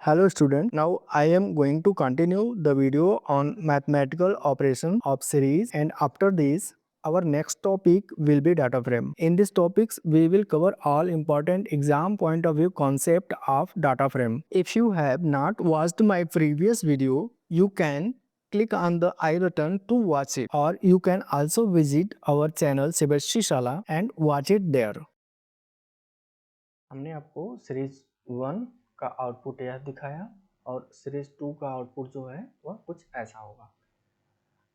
Hello student, now I am going to continue the video on mathematical operation of series, and after this our next topic will be data frame. In these topics we will cover all important exam point of view concept of data frame. If you have not watched my previous video, you can click on the I button to watch it, or you can also visit our channel Sebastri Shala and watch it there. हमने आपको series 1 का output यह दिखाया और series 2 का output जो है वह कुछ ऐसा होगा।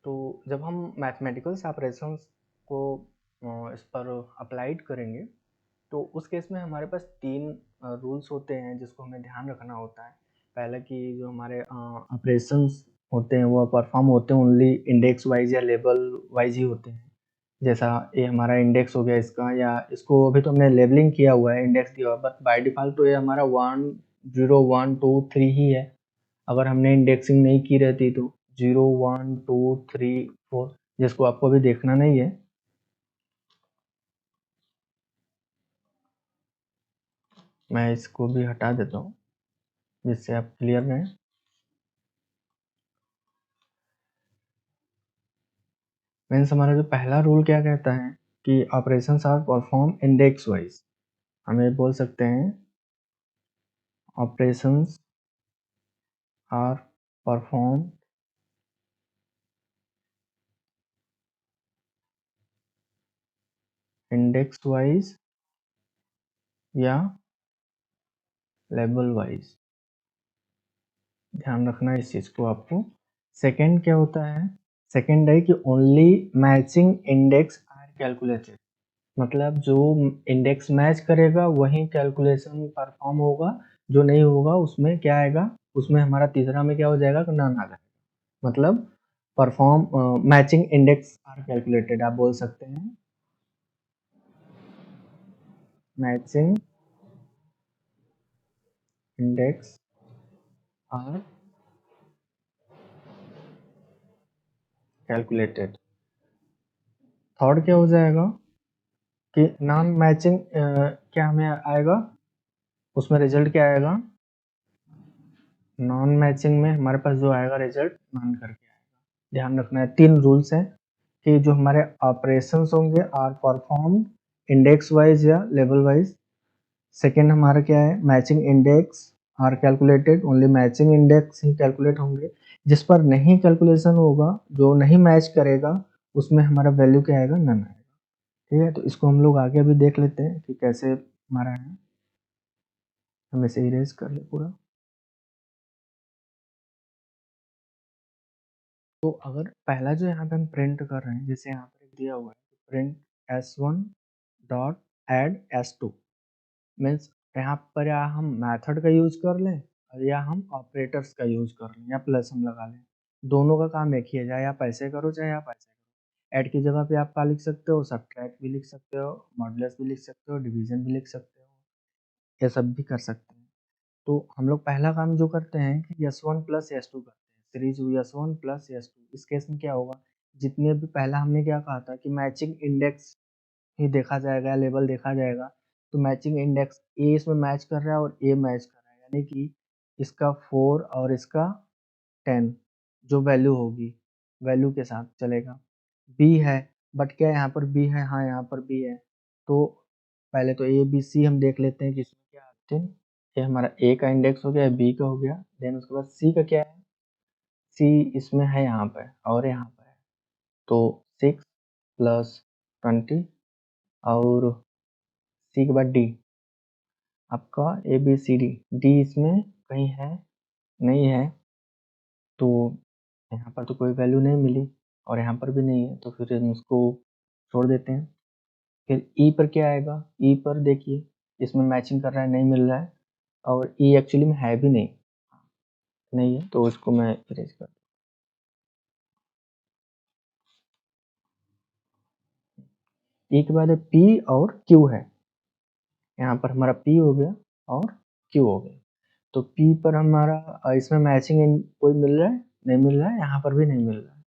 तो जब हम मैथमेटिकल ऑपरेशंस को इस पर अप्लाइड करेंगे तो उस केस में हमारे पास 3 रूल्स होते हैं जिसको हमें ध्यान रखना होता है। पहला कि जो हमारे ऑपरेशंस होते हैं वो परफॉर्म होते हैं ओनली इंडेक्स वाइज या लेवल वाइज ही होते हैं। जैसा ये हमारा इंडेक्स हो गया इसका, या इसको अभी तो हमने लेबलिंग किया हुआ है, इंडेक्स दिया हुआ है, बट बाय डिफ़ॉल्ट तो ये हमारा 1 0 1 2 3 ही है। अगर हमने इंडेक्सिंग नहीं की रहती तो 0 1 2 3 4, जिसको आपको अभी देखना नहीं है। मैं इसको भी हटा देता हूँ जिससे आप क्लियर रहें। मीन्स हमारा जो पहला रूल क्या कहता है कि operations are perform index wise. हम ये बोल सकते हैं operations are perform index wise या लेवल वाइज। ध्यान रखना इस चीज को आपको। सेकंड क्या होता है, सेकंड है कि only matching index are calculated, मतलब जो इंडेक्स मैच करेगा वही कैलकुलेशन परफॉर्म होगा, जो नहीं होगा उसमें क्या आएगा, उसमें हमारा तीसरा में क्या हो जाएगा, नन आ जाएगा। मतलब perform matching index are calculated आप बोल सकते हैं, matching index are calculated. Third क्या हो जाएगा कि नॉन मैचिंग क्या हमें आएगा, उसमें रिजल्ट क्या आएगा, नॉन मैचिंग में हमारे पास जो आएगा रिजल्ट नॉन करके आएगा। ध्यान रखना है, 3 रूल्स हैं कि जो हमारे ऑपरेशंस होंगे आर परफॉर्म इंडेक्स वाइज या लेवल वाइज। सेकेंड हमारा क्या है, matching index are calculated, only matching index ही कैलकुलेट होंगे। जिस पर नहीं कैलकुलेशन होगा, जो नहीं मैच करेगा, उसमें हमारा वैल्यू क्या आएगा, नन आएगा। ठीक है, तो इसको हम लोग आगे अभी देख लेते हैं कि कैसे हमारा है। हम इसे इरेज कर ले पूरा। तो अगर पहला जो यहाँ पे हम प्रिंट कर रहे हैं, जैसे यहाँ पर दिया हुआ है print s1 dot add s2, means यहाँ पर या हम मेथड का यूज कर लें या हम ऑपरेटर्स का यूज कर लें या प्लस हम लगा लें, दोनों का काम एक ही है, चाहे आप ऐसे करो चाहे आप ऐसे करो। ऐड की जगह पे आप क्या लिख सकते हो, सब्ट्रैक्ट भी लिख सकते हो, मॉडुलस भी लिख सकते हो, डिवीजन भी लिख सकते हो, ये सब भी कर सकते हैं। तो हम लोग पहला काम जो करते हैं कि s1 प्लस s2 करते हैं, सीरीज s1 प्लस s2। इस केस में क्या होगा, जितने भी पहला हमने क्या कहा था कि मैचिंग इंडेक्स ही देखा जाएगा, लेवल देखा जाएगा। तो मैचिंग इंडेक्स ए इसमें मैच कर रहा है और ए मैच कर रहा है, यानी कि इसका 4 और इसका 10 जो वैल्यू होगी वैल्यू के साथ चलेगा। बी है, बट क्या यहाँ पर बी है, हाँ यहाँ पर बी है। तो पहले तो ए बी सी हम देख लेते हैं कि इसमें क्या आते हैं। ये हमारा ए का इंडेक्स हो गया, बी का हो गया, देन उसके बाद सी का क्या है, सी इसमें है यहाँ पर और यहाँ पर है। तो 6 प्लस 20 और सी के बाद डी, आपका A B C D, D इसमें कहीं है नहीं है, तो यहाँ पर तो कोई वैल्यू नहीं मिली और यहाँ पर भी नहीं है, तो फिर हम उसको छोड़ देते हैं। फिर ई पर क्या आएगा, ई पर देखिए इसमें मैचिंग कर रहा है, नहीं मिल रहा है, और ई एक्चुअली में है भी नहीं है, तो उसको मैं इरेज कर, ई के बाद पी और क्यू है, यहाँ पर हमारा पी हो गया और क्यू हो गया। तो पी पर हमारा इसमें मैचिंग कोई मिल रहा है, नहीं मिल रहा है, यहाँ पर भी नहीं मिल रहा है,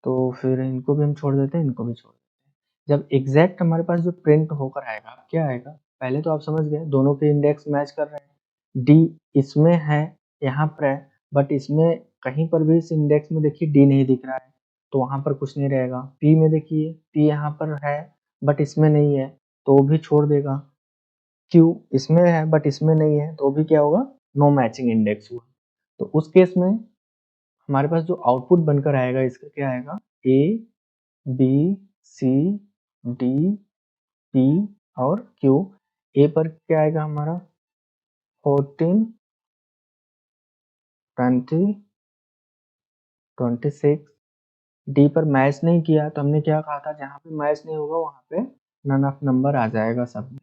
तो फिर इनको भी हम छोड़ देते हैं, इनको भी छोड़ देते हैं। जब एग्जैक्ट हमारे पास जो प्रिंट होकर आएगा क्या आएगा, पहले तो आप समझ गए दोनों के इंडेक्स मैच कर रहे हैं, डी इसमें है यहाँ पर है, बट इसमें कहीं पर भी इस इंडेक्स में देखिए डी नहीं दिख रहा है, तो वहाँ पर कुछ नहीं रहेगा। पी में देखिए पी यहाँ पर है बट इसमें नहीं है, तो वो भी छोड़ देगा। क्यू इसमें है बट इसमें नहीं है, तो भी क्या होगा, नो मैचिंग इंडेक्स हुआ। तो उस केस में हमारे पास जो आउटपुट बनकर आएगा इसका क्या आएगा, A B C D P और क्यू। ए पर क्या आएगा हमारा 14 20 26। डी पर मैच नहीं किया तो हमने क्या कहा था, जहां पे मैच नहीं होगा वहां पे नन ऑफ नंबर आ जाएगा सब में,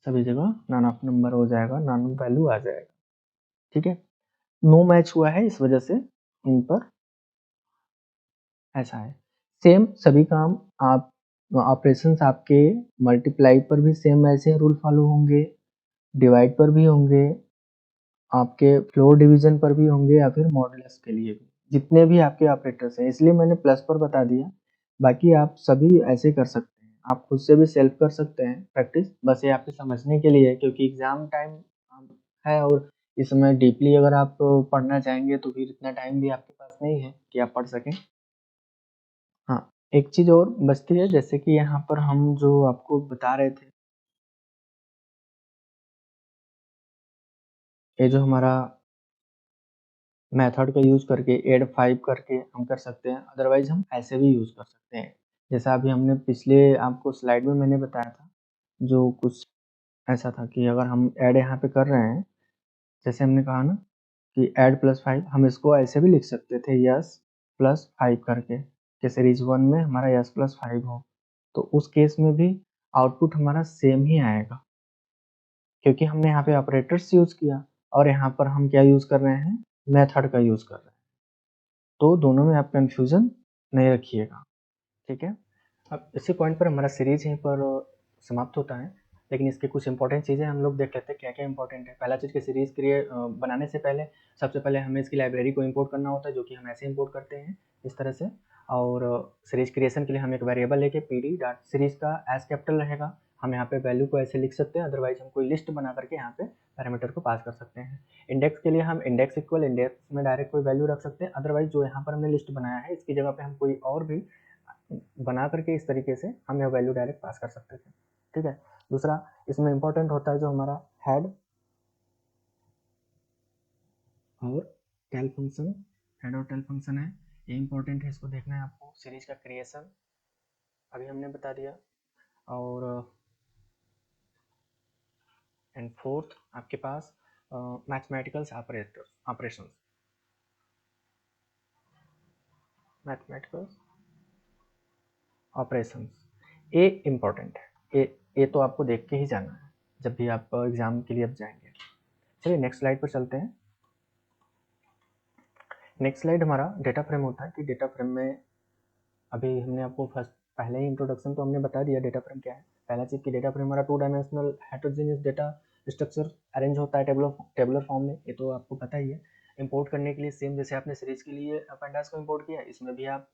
सभी जगह नन ऑफ नंबर हो जाएगा, नन वैल्यू आ जाएगा। ठीक है, नो मैच हुआ है इस वजह से इन पर ऐसा है। सेम सभी काम आप ऑपरेशंस आपके मल्टीप्लाई पर भी सेम ऐसे रूल फॉलो होंगे, डिवाइड पर भी होंगे, आपके फ्लोर डिवीजन पर भी होंगे या फिर मॉडुलस के लिए भी, जितने भी आपके ऑपरेटर्स हैं। इसलिए मैंने प्लस पर बता दिया, बाकी आप सभी ऐसे कर सकते हैं, आप खुद से भी सेल्फ कर सकते हैं प्रैक्टिस, बस ये आपके समझने के लिए है क्योंकि एग्जाम टाइम है और इस समय डीपली अगर आप पढ़ना चाहेंगे तो फिर इतना टाइम भी आपके पास नहीं है कि आप पढ़ सकें। हाँ, एक चीज़ और बचती है, जैसे कि यहाँ पर हम जो आपको बता रहे थे, ये जो हमारा मेथड का यूज़ करके ऐड 5 करके हम कर सकते हैं, अदरवाइज़ हम ऐसे भी यूज़ कर सकते हैं। जैसा अभी हमने पिछले आपको स्लाइड में मैंने बताया था, जो कुछ ऐसा था कि अगर हम ऐड यहाँ पे कर रहे हैं, जैसे हमने कहा ना कि ऐड +5, हम इसको ऐसे भी लिख सकते थे, यस +5 करके, कि सीरीज़ 1 में हमारा यस +5 हो, तो उस केस में भी आउटपुट हमारा सेम ही आएगा, क्योंकि हमने यहाँ पे ऑपरेटर्स यूज़ किया और यहाँ पर हम क्या यूज़ कर रहे हैं, मेथड का यूज़ कर रहे हैं। तो दोनों में आप कन्फ्यूज़न नहीं रखिएगा, ठीक है। अब इसी पॉइंट पर हमारा सीरीज यहीं पर समाप्त होता है, लेकिन इसके कुछ इंपॉर्टेंट चीज़ें हम लोग देख लेते हैं क्या क्या इंपॉर्टेंट है। पहला चीज़ कि सीरीज क्रिएट बनाने से पहले सबसे पहले हमें इसकी लाइब्रेरी को इंपोर्ट करना होता है, जो कि हम ऐसे इंपोर्ट करते हैं इस तरह से। और सीरीज क्रिएशन के लिए हम एक वेरिएबल लेके पी डॉट सीरीज का एज कैपिटल रहेगा, हम यहाँ पे वैल्यू को ऐसे लिख सकते हैं, अदरवाइज हम कोई लिस्ट बना करके यहाँ पे पैरामीटर को पास कर सकते हैं। इंडेक्स के लिए हम इंडेक्स इक्वल इंडेक्स में डायरेक्ट कोई वैल्यू रख सकते हैं, अदरवाइज जो यहाँ पर हमने लिस्ट बनाया है इसकी जगह पे हम कोई और भी बना करके इस तरीके से हम यह वैल्यू डायरेक्ट पास कर सकते थे, ठीक है। दूसरा इसमें इंपॉर्टेंट होता है जो हमारा हेड और टेल फंक्शन, हेड और टेल फंक्शन है, ये इंपॉर्टेंट है, इसको देखना है आपको। सीरीज का क्रिएशन अभी हमने बता दिया, और एंड फोर्थ आपके पास मैथमेटिकल्स ऑपरेशंस, मैथमेटिकल ऑपरेशंस, ये इम्पॉर्टेंट है, ये तो आपको देख के ही जाना है जब भी आप एग्जाम के लिए अब जाएंगे। चलिए नेक्स्ट स्लाइड पर चलते हैं। नेक्स्ट स्लाइड हमारा डेटा फ्रेम होता है कि डेटा फ्रेम में अभी हमने आपको फर्स्ट पहले ही इंट्रोडक्शन तो हमने बता दिया डेटा फ्रेम क्या है। पहला चीज़ कि डेटा फ्रेम हमारा 2 dimensional heterogeneous data structure arrange होता है टेबुलर फॉर्म में, ये तो आपको पता ही है। इंपोर्ट करने के लिए सेम जैसे आपने सीरीज के लिए पेंडास को इंपोर्ट किया, इसमें भी आप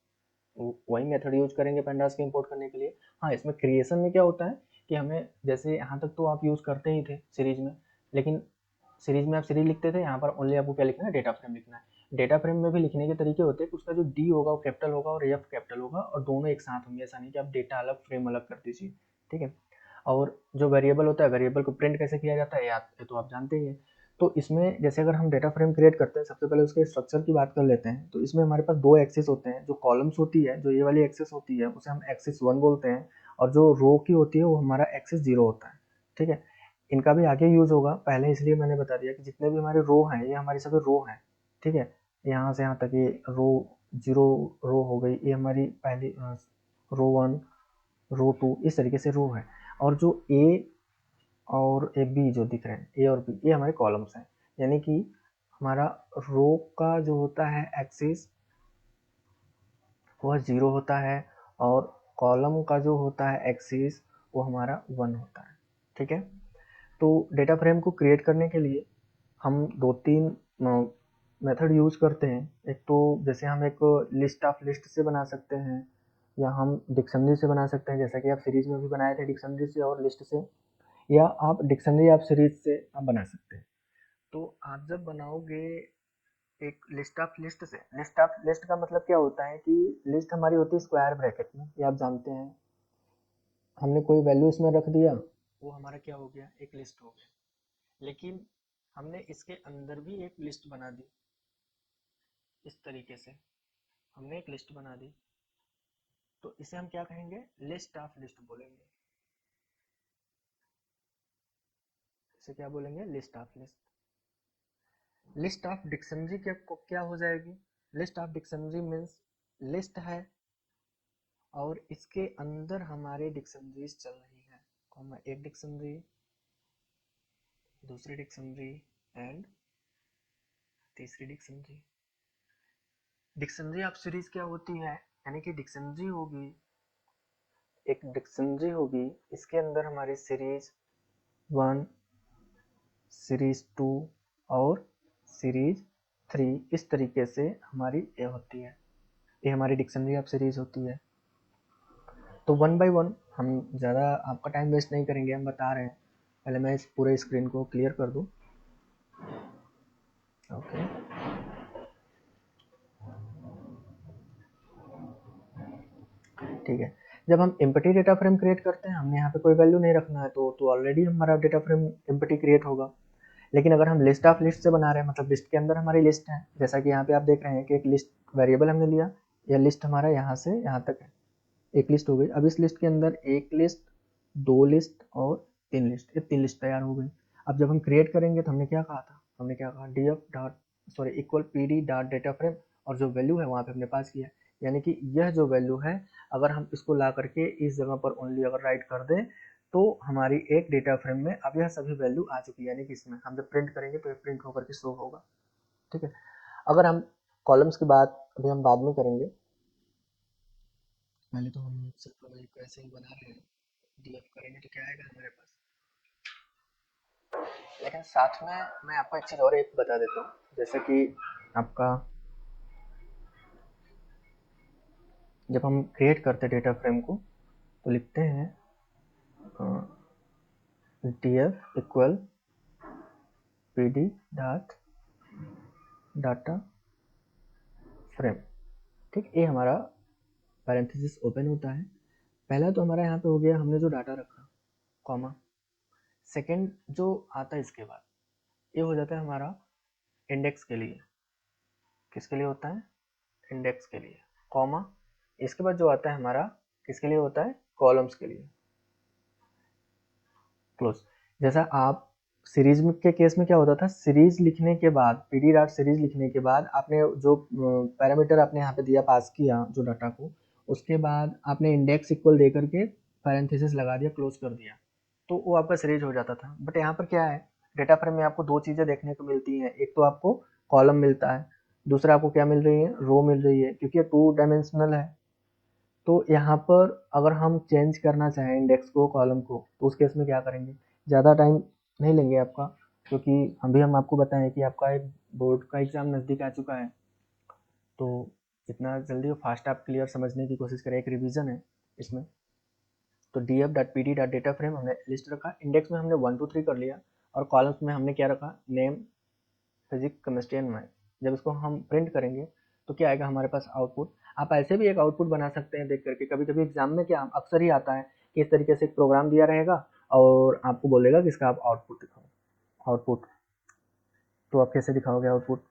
वही मेथड यूज करेंगे पेंडास को इंपोर्ट करने के लिए। हाँ, इसमें क्रिएशन में क्या होता है कि हमें जैसे यहाँ तक तो आप यूज़ करते ही थे सीरीज में, लेकिन सीरीज में आप सीरीज लिखते थे, यहाँ पर ओनली आपको क्या लिखना है, डेटा फ्रेम लिखना है। डेटा फ्रेम में भी लिखने के तरीके होते हैं, उसका जो डी होगा वो कैपिटल होगा और एफ कैपिटल होगा, और दोनों एक साथ होंगे, ऐसा नहीं कि आप डेटा अलग फ्रेम अलग कर दीजिए, ठीक है। और जो वेरिएबल होता है, वेरिएबल को प्रिंट कैसे किया जाता है ये तो आप जानते ही हैं। तो इसमें जैसे अगर हम डेटा फ्रेम क्रिएट करते हैं, सबसे पहले उसके स्ट्रक्चर की बात कर लेते हैं। तो इसमें हमारे पास 2 एक्सिस होते हैं, जो कॉलम्स होती है, जो ये वाली एक्सिस होती है उसे हम एक्सिस 1 बोलते हैं, और जो रो की होती है वो हमारा एक्सिस 0 होता है, ठीक है। इनका भी आगे यूज होगा, पहले इसलिए मैंने बता दिया कि जितने भी हमारे रो हैं ये हमारी सभी रो हैं, ठीक है। यहाँ से यहाँ तक ये रो 0 रो हो गई, ये हमारी पहली रो 1 रो 2 इस तरीके से रो है। और जो ए और ए बी जो दिख रहे हैं, ए और बी, ये हमारे कॉलम्स हैं। यानी कि हमारा रो का जो होता है एक्सिस वह 0 होता है, और कॉलम का जो होता है एक्सिस वो हमारा 1 होता है, ठीक है। तो डेटा फ्रेम को क्रिएट करने के लिए हम 2-3 मेथड यूज करते हैं। एक तो जैसे हम एक लिस्ट ऑफ लिस्ट से बना सकते हैं, या हम डिक्शनरी से बना सकते हैं, जैसा कि आप सीरीज में भी बनाए थे डिक्शनरी से और लिस्ट से, या आप डिक्शनरी आप सीरीज से आप बना सकते हैं। तो आप जब बनाओगे एक लिस्ट ऑफ लिस्ट से, लिस्ट ऑफ लिस्ट का मतलब क्या होता है कि लिस्ट हमारी होती है स्क्वायर ब्रैकेट में, ये आप जानते हैं। हमने कोई वैल्यू इसमें रख दिया, वो हमारा क्या हो गया, एक लिस्ट हो गया। लेकिन हमने इसके अंदर भी एक लिस्ट बना दी, इस तरीके से हमने एक लिस्ट बना दी, तो इसे हम क्या कहेंगे, लिस्ट ऑफ लिस्ट बोलेंगे। इसे क्या बोलेंगे, list of list. List of dictionary क्या हो जाएगी, list of dictionary means list है और इसके अंदर हमारे डिक्शनरीज चल रही है, कॉमा एक डिक्शनरी, दूसरी डिक्शनरी एंड तीसरी डिक्शनरी। डिक्शनरी ऑफ सीरीज क्या होती है, यानी कि डिक्शनरी होगी, एक डिक्शनरी होगी, इसके अंदर हमारी सीरीज 1, सीरीज 2 और सीरीज 3 इस तरीके से हमारी ये होती है, ये हमारी डिक्शनरी ऑफ सीरीज होती है। तो वन बाय वन हम ज़्यादा आपका टाइम वेस्ट नहीं करेंगे, हम बता रहे हैं। पहले मैं इस पूरे स्क्रीन को क्लियर कर दूं। ओके, ठीक है। जब हम एम्प्टी डेटा फ्रेम क्रिएट करते हैं, हमने यहाँ पे कोई वैल्यू नहीं रखना है, तो ऑलरेडी हमारा डेटा फ्रेम एम्प्टी क्रिएट होगा। लेकिन अगर हम लिस्ट ऑफ लिस्ट से बना रहे हैं, मतलब लिस्ट के अंदर हमारी लिस्ट है, जैसा कि यहाँ पे आप देख रहे हैं कि एक लिस्ट वेरिएबल हमने लिया, या लिस्ट हमारा यहाँ से यहाँ तक है, एक लिस्ट हो गई। अब इस लिस्ट के अंदर एक लिस्ट, दो लिस्ट और तीन लिस्ट, ये तीन लिस्ट तैयार हो गई। अब जब हम क्रिएट करेंगे तो हमने क्या कहा था, हमने क्या कहा, df dot sorry equal pd dot data frame, और जो वैल्यू है वहाँ पे हमने पास किया, यानी कि यह जो वैल्यू है अगर हम इसको ला करके इस जगह पर ओनली अगर राइट कर दें तो हमारी एक डेटा फ्रेम में अब यह सभी वैल्यू आ चुकी है, यानी कि इसमें हम जब प्रिंट करेंगे तो ये प्रिंट होकर के शो होगा। ठीक है। अगर हम कॉलम्स की बात अभी हम बाद में करेंगे, पहले तो हम सिर्फ ऐसे ही बना रहे हैं, डीएफ करेंगे तो क्या आएगा हमारे पास। लेकिन साथ में मैं आपको एक चीज़ और एक बता देता हूँ, जैसे कि आपका जब हम क्रिएट करते हैं डेटा फ्रेम को तो लिखते हैं df equal pd dot data frame. ठीक, ये हमारा पैरेंथेसिस ओपन होता है। पहला तो हमारा यहाँ पे हो गया, हमने जो डाटा रखा, कॉमा। सेकंड जो आता है इसके बाद, ये हो जाता है हमारा इंडेक्स के लिए। किसके लिए होता है, इंडेक्स के लिए, कॉमा। इसके बाद जो आता है हमारा किसके लिए होता है, कॉलम्स के लिए, क्लोज। जैसा आप सीरीज के केस में क्या होता था, सीरीज लिखने के बाद, पीडी डॉट सीरीज लिखने के बाद आपने जो पैरामीटर आपने यहाँ पे दिया, पास किया जो डाटा को, उसके बाद आपने इंडेक्स इक्वल दे करके पैरेंथेसिस लगा दिया, क्लोज कर दिया, तो वो आपका सीरीज हो जाता था। बट यहाँ पर क्या है, डेटा फ्रेम में आपको दो चीज़ें देखने को मिलती हैं, एक तो आपको कॉलम मिलता है, दूसरा आपको क्या मिल रही है, रो मिल रही है, क्योंकि ये 2 डायमेंशनल है। तो यहाँ पर अगर हम चेंज करना चाहें इंडेक्स को, कॉलम को, तो उस केस में क्या करेंगे, ज़्यादा टाइम नहीं लेंगे आपका, क्योंकि हम आपको बताएं कि आपका एक बोर्ड का एग्ज़ाम नज़दीक आ चुका है, तो जितना जल्दी हो फास्ट आप क्लियर समझने की कोशिश करें, एक रिवीजन है इसमें। तो df dot P D dot data frame हमने लिस्ट रखा, इंडेक्स में हमने 1 2 3 कर लिया, और कॉलम्स में हमने क्या रखा, name, physics, chemistry and math. जब इसको हम प्रिंट करेंगे तो क्या आएगा हमारे पास, आउटपुट। आप ऐसे भी एक आउटपुट बना सकते हैं देख करके, कभी कभी एग्जाम में क्या अक्सर ही आता है कि इस तरीके से एक प्रोग्राम दिया रहेगा और आपको बोलेगा कि इसका आप आउटपुट दिखाओ, आउटपुट। तो आप कैसे दिखाओगे आउटपुट,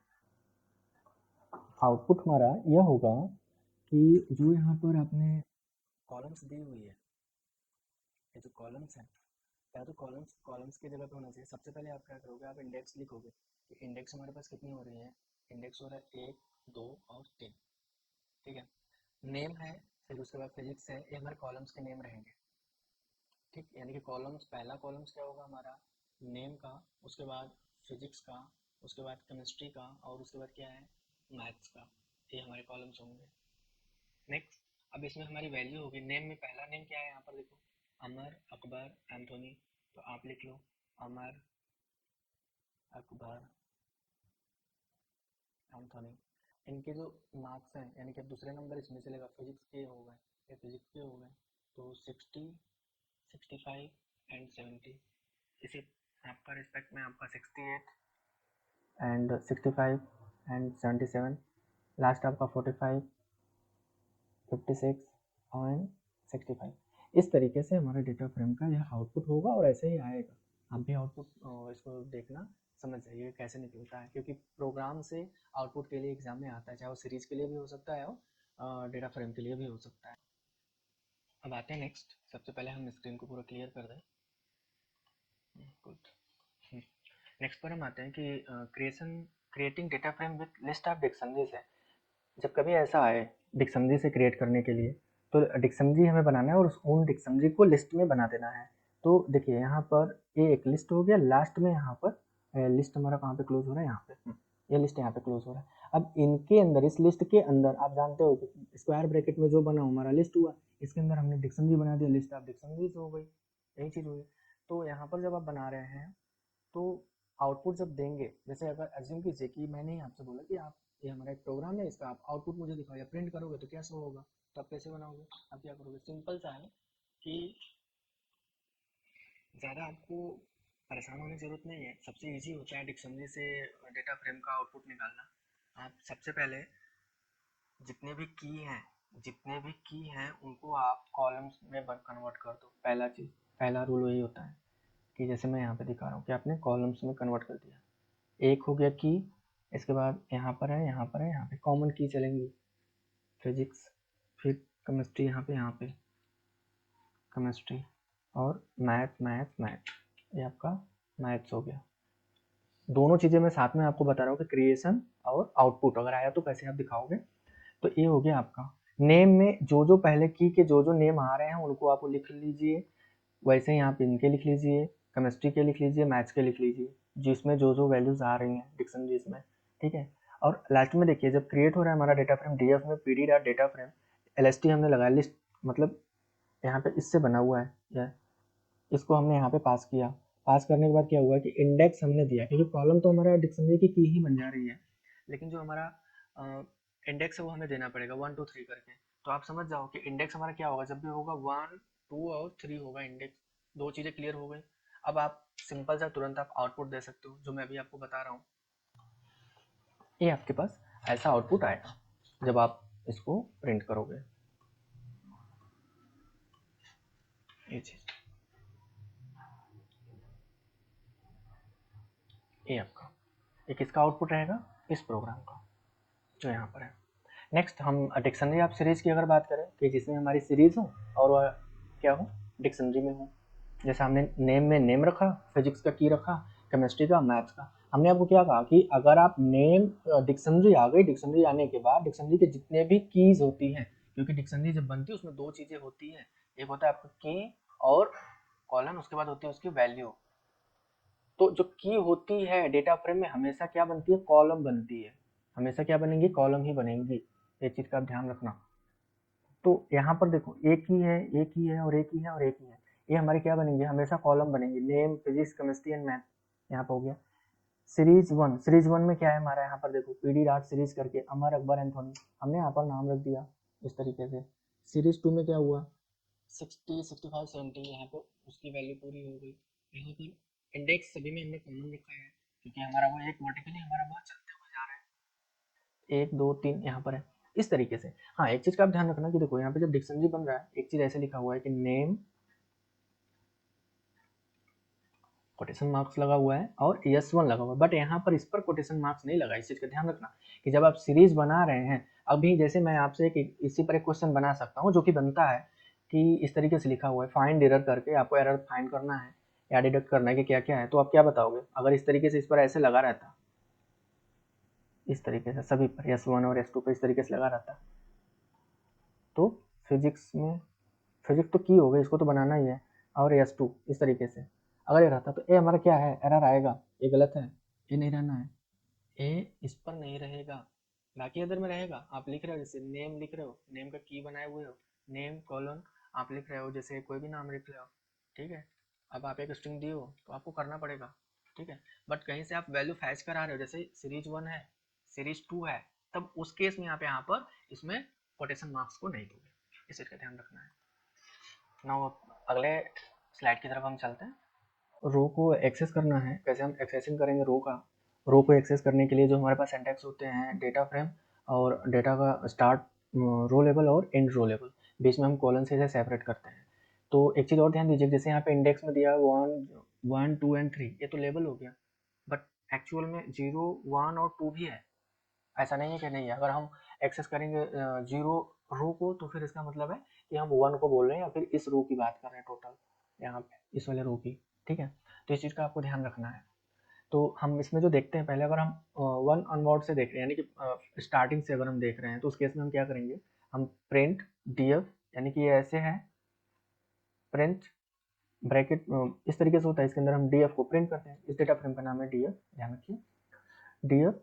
आउटपुट हमारा यह होगा कि जो यहाँ पर आपने कॉलम्स दी हुई है, ये जो कॉलम्स हैं, या तो कॉलम्स कॉलम्स की जगह पे होना चाहिए। सबसे पहले आप क्या करोगे, आप इंडेक्स लिखोगे कि इंडेक्स हमारे पास कितनी हो रही है, इंडेक्स हो रहा है 1 2 और 3। ठीक है। नेम है, फिर उसके बाद फिजिक्स है, ये हमारे कॉलम्स के नेम रहेंगे। ठीक, यानी कि कॉलम्स, पहला कॉलम्स क्या होगा हमारा, नेम का, उसके बाद फिजिक्स का, उसके बाद केमिस्ट्री का, और उसके बाद क्या है, मैथ्स का। ये हमारे कॉलम्स होंगे। नेक्स्ट, अब इसमें हमारी वैल्यू होगी, नेम में पहला नेम क्या है, यहाँ पर देखो, अमर, अकबर, एंथोनी। तो आप लिख लो अमर, अकबर, एंथोनी। इनके जो मार्क्स हैं, यानी कि दूसरे नंबर इसमें चलेगा, फिजिक्स के हो गए, ये फिजिक्स के हो गए। तो 60, 65 एंड 70, इसी आपका रिस्पेक्ट में आपका 68 एंड 65 एंड 77, लास्ट आपका 45, 56 एंड 65। इस तरीके से हमारे डेटा फ्रेम का यह आउटपुट होगा और ऐसे ही आएगा। आप भी आउटपुट इसको देखना, समझ जाइए कैसे निकलता है, क्योंकि प्रोग्राम से आउटपुट के लिए एग्जाम में आता है, चाहे वो सीरीज के लिए भी हो सकता है और डेटा फ्रेम के लिए भी हो सकता है। अब आते हैं नेक्स्ट। सबसे पहले हम स्क्रीन को पूरा क्लियर कर दें। गुड। नेक्स्ट पर हम आते हैं कि creating data frame with list of dictionaries है। जब कभी ऐसा आए डिक्शनरी से क्रिएट करने के लिए, तो डिक्शनरी हमें बनाना है और उन डिक्शनरी को लिस्ट में बना देना है। तो देखिए यहाँ पर ये एक लिस्ट हो गया, लास्ट में यहाँ पर लिस्ट हमारा कहाँ पे क्लोज हो रहा है, यहाँ पे ये लिस्ट यहाँ पे क्लोज हो रहा है। अब इनके अंदर, इस लिस्ट के अंदर आप जानते हो कि स्क्वायर ब्रैकेट में जो बना हमारा लिस्ट हुआ, इसके अंदर हमने डिक्शनरी बना दिया, लिस्ट ऑफ डिक्शनरीज हो गई, यही चीज़ हुई। तो यहाँ पर जब आप बना रहे हैं तो आउटपुट जब देंगे, जैसे अगर एज्यूम कीजिए कि मैंने ही आपसे बोला कि आप, ये हमारा एक प्रोग्राम है, इसका आप आउटपुट मुझे दिखाओ या प्रिंट करोगे तो क्या शो होगा, तो आप कैसे बनाओगे, आप क्या करोगे, सिंपल सा है कि ज़्यादा आपको परेशान होने की ज़रूरत नहीं है। सबसे इजी होता है डिक्शनरी से डेटा फ्रेम का आउटपुट निकालना। आप सबसे पहले जितने भी की हैं उनको आप कॉलम्स में कन्वर्ट कर दो। पहला चीज़, पहला रूल यही होता है कि जैसे मैं यहाँ पे दिखा रहा हूँ कि आपने कॉलम्स में कन्वर्ट कर दिया। एक हो गया की, इसके बाद यहाँ पर है, यहाँ पर है, यहाँ पे कॉमन की चलेंगी, फिजिक्स, फिर केमिस्ट्री, यहाँ पे केमिस्ट्री, और मैथ, ये आपका मैथ्स हो गया। दोनों चीज़ें मैं साथ में आपको बता रहा हूँ कि क्रिएशन और आउटपुट अगर आया तो कैसे आप दिखाओगे। तो ये हो गया आपका नेम में जो जो पहले की के जो जो नेम आ रहे हैं उनको आप लिख लीजिए, वैसे ही आप इनके लिख लीजिए, केमिस्ट्री के लिख लीजिए, मैथ्स के लिख लीजिए, जिसमें जो जो वैल्यूज आ रही हैं डिक्शनरीज में, ठीक है। और लास्ट में देखिए जब क्रिएट हो रहा है हमारा डेटा फ्रेम डीएफ में, P D dot data frame LST हमने लगाया, लिस्ट मतलब यहाँ पे इससे बना हुआ है, या इसको हमने यहाँ पे पास किया। पास करने के बाद क्या हुआ कि इंडेक्स हमने दिया, क्योंकि कॉलम तो हमारा डिक्शनरी की ही बन जा रही है, लेकिन जो हमारा इंडेक्स है वो हमें देना पड़ेगा 1 2 3 करके। तो आप समझ जाओ कि इंडेक्स हमारा क्या होगा, जब भी होगा 1 2 और 3 होगा इंडेक्स। दो चीज़ें क्लियर हो गई। अब आप सिंपल सा तुरंत आप आउटपुट दे सकते हो, जो मैं अभी आपको बता रहा हूँ। ये आपके पास ऐसा आउटपुट आएगा जब आप इसको प्रिंट करोगे, ये चीज़, ये आपका ये किसका आउटपुट रहेगा, इस प्रोग्राम का जो यहाँ पर है। नेक्स्ट हम डिक्शनरी ऑफ सीरीज की अगर बात करें कि जिसमें हमारी सीरीज हो और वह क्या हो, डिक्शनरी में हो। जैसे हमने नेम में नेम रखा, फिजिक्स का की रखा, केमिस्ट्री का, मैथ्स का। हमने आपको क्या कहा कि अगर आप नेम, डिक्शनरी आ गई, डिक्शनरी आने के बाद डिक्शनरी के जितने भी कीज होती हैं, क्योंकि डिक्शनरी जब बनती है उसमें दो चीज़ें होती हैं, एक होता है आपका की और कॉलन, उसके बाद होती है उसकी वैल्यू। तो जो की होती है डेटा फ्रेम में हमेशा क्या बनती है, कॉलम बनती है, हमेशा क्या बनेंगी, कॉलम ही बनेंगी। ये चीज़ का ध्यान रखना। तो यहाँ पर देखो एक ही है, एक ही है और एक ही है और एक ही है, ये हमारे क्या बनेंगे, हमेशा कॉलम बनेंगे, name, physics, chemistry and math. यहाँ पर हो गया सीरीज वन। सीरीज वन में क्या है हमारा, यहाँ पर देखो पीडी डॉट सीरीज करके अमर अकबर एंथोनी, हमने यहाँ पर नाम रख दिया इस तरीके से। सीरीज टू में क्या हुआ, 60 65 70, यहाँ पर उसकी वैल्यू पूरी हो गई। यहाँ पर इंडेक्स सभी में हमने कॉमन रखा है, क्योंकि हमारा वो एक वर्टिकली हमारा बहुत चलते हुए जा रहा है, 1 2 3 यहाँ पर है, इस तरीके से। हाँ एक चीज़ का आप ध्यान रखना कि देखो यहाँ पे जब डिक्शनरी बन रहा है, एक चीज़ ऐसे लिखा हुआ है कि नेम कोटेशन मार्क्स लगा हुआ है और S1 लगा हुआ है, बट यहाँ पर इस पर कोटेशन मार्क्स नहीं लगा। इस चीज़ का ध्यान रखना कि जब आप सीरीज बना रहे हैं, अभी जैसे मैं आपसे एक इसी पर एक क्वेश्चन बना सकता हूँ जो कि बनता है कि इस तरीके से लिखा हुआ है, फाइंड एरर करके आपको एरर फाइंड करना है या डिडक्ट करना है कि क्या क्या है, तो आप क्या बताओगे अगर इस तरीके से इस पर ऐसे लगा रहता, इस तरीके से सभी पर S1 और S2 पर इस तरीके से लगा रहता, तो फिजिक्स में, फिजिक्स तो की हो गई, इसको तो बनाना ही है, और S2 इस तरीके से अगर ये रहता तो ए हमारा क्या है, एरर आएगा, ये गलत है, ये नहीं रहना है, ए इस पर नहीं रहेगा, बाकी अदर में रहेगा। आप लिख रहे हो जैसे नेम लिख रहे हो, नेम का की बनाए हुए हो, नेम कॉलन आप लिख रहे हो, जैसे कोई भी नाम लिख रहे हो, ठीक है। अब आप एक स्ट्रिंग दिए हो तो आपको करना पड़ेगा, ठीक है। बट कहीं से आप वैल्यू फैच करा रहे हो, जैसे सीरीज 1 है, सीरीज 2 है, तब उस केस में आप यहाँ पर इसमें कोटेशन मार्क्स को नहीं दोगे। इस चीज़ का ध्यान रखना है। नाउ अगले स्लाइड की तरफ हम चलते हैं। रो को एक्सेस करना है, कैसे हम एक्सेसिंग करेंगे रो का। रो को एक्सेस करने के लिए जो हमारे पास सिंटैक्स होते हैं, डेटा फ्रेम और डेटा का स्टार्ट रो लेवल और एंड रो लेवल, बीच में हम कॉलन से इसे सेपरेट करते हैं। तो एक चीज़ और ध्यान दीजिए, जैसे यहाँ पे इंडेक्स में दिया 1, 2 एंड 3, ये तो लेवल हो गया, बट एक्चुअल में 0, 1 और 2 भी है। ऐसा नहीं है कि नहीं है। अगर हम एक्सेस करेंगे 0 रो को, तो फिर इसका मतलब है कि हम 1 को बोल रहे हैं या फिर इस रो की बात कर रहे हैं टोटल, यहाँ पे इस वाले रो की। ठीक है, तो इस चीज़ का आपको ध्यान रखना है। तो हम इसमें जो देखते हैं, पहले अगर हम 1 ऑनवर्ड से देख रहे हैं, यानी कि स्टार्टिंग से अगर हम देख रहे हैं, तो उस केस में हम क्या करेंगे, हम प्रिंट df, यानी कि ये ऐसे है, प्रिंट ब्रैकेट इस तरीके से होता है, इसके अंदर हम df को प्रिंट करते हैं। इस डेटा फ्रेम का नाम है df, ध्यान रखिए df।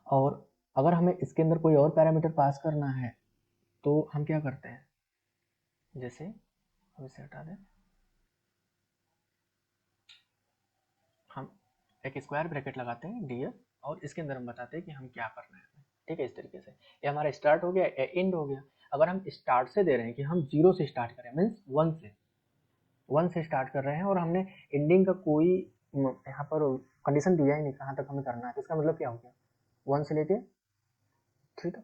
और अगर हमें इसके अंदर कोई और पैरामीटर पास करना है, तो हम क्या करते हैं, जैसे हम इसे हटा दें, हम एक स्क्वायर ब्रैकेट लगाते हैं df, और इसके अंदर हम बताते हैं कि हम क्या करना है। ठीक है, इस तरीके से ये हमारा स्टार्ट हो गया, एंड हो गया। अगर हम स्टार्ट से दे रहे हैं कि हम 0 से स्टार्ट करें, मीन्स 1 से स्टार्ट कर रहे हैं, और हमने एंडिंग का कोई यहाँ पर कंडीशन दिया ही नहीं कहाँ तक हमें करना है, तो इसका मतलब क्या हो गया, 1 से लेके 3 तक।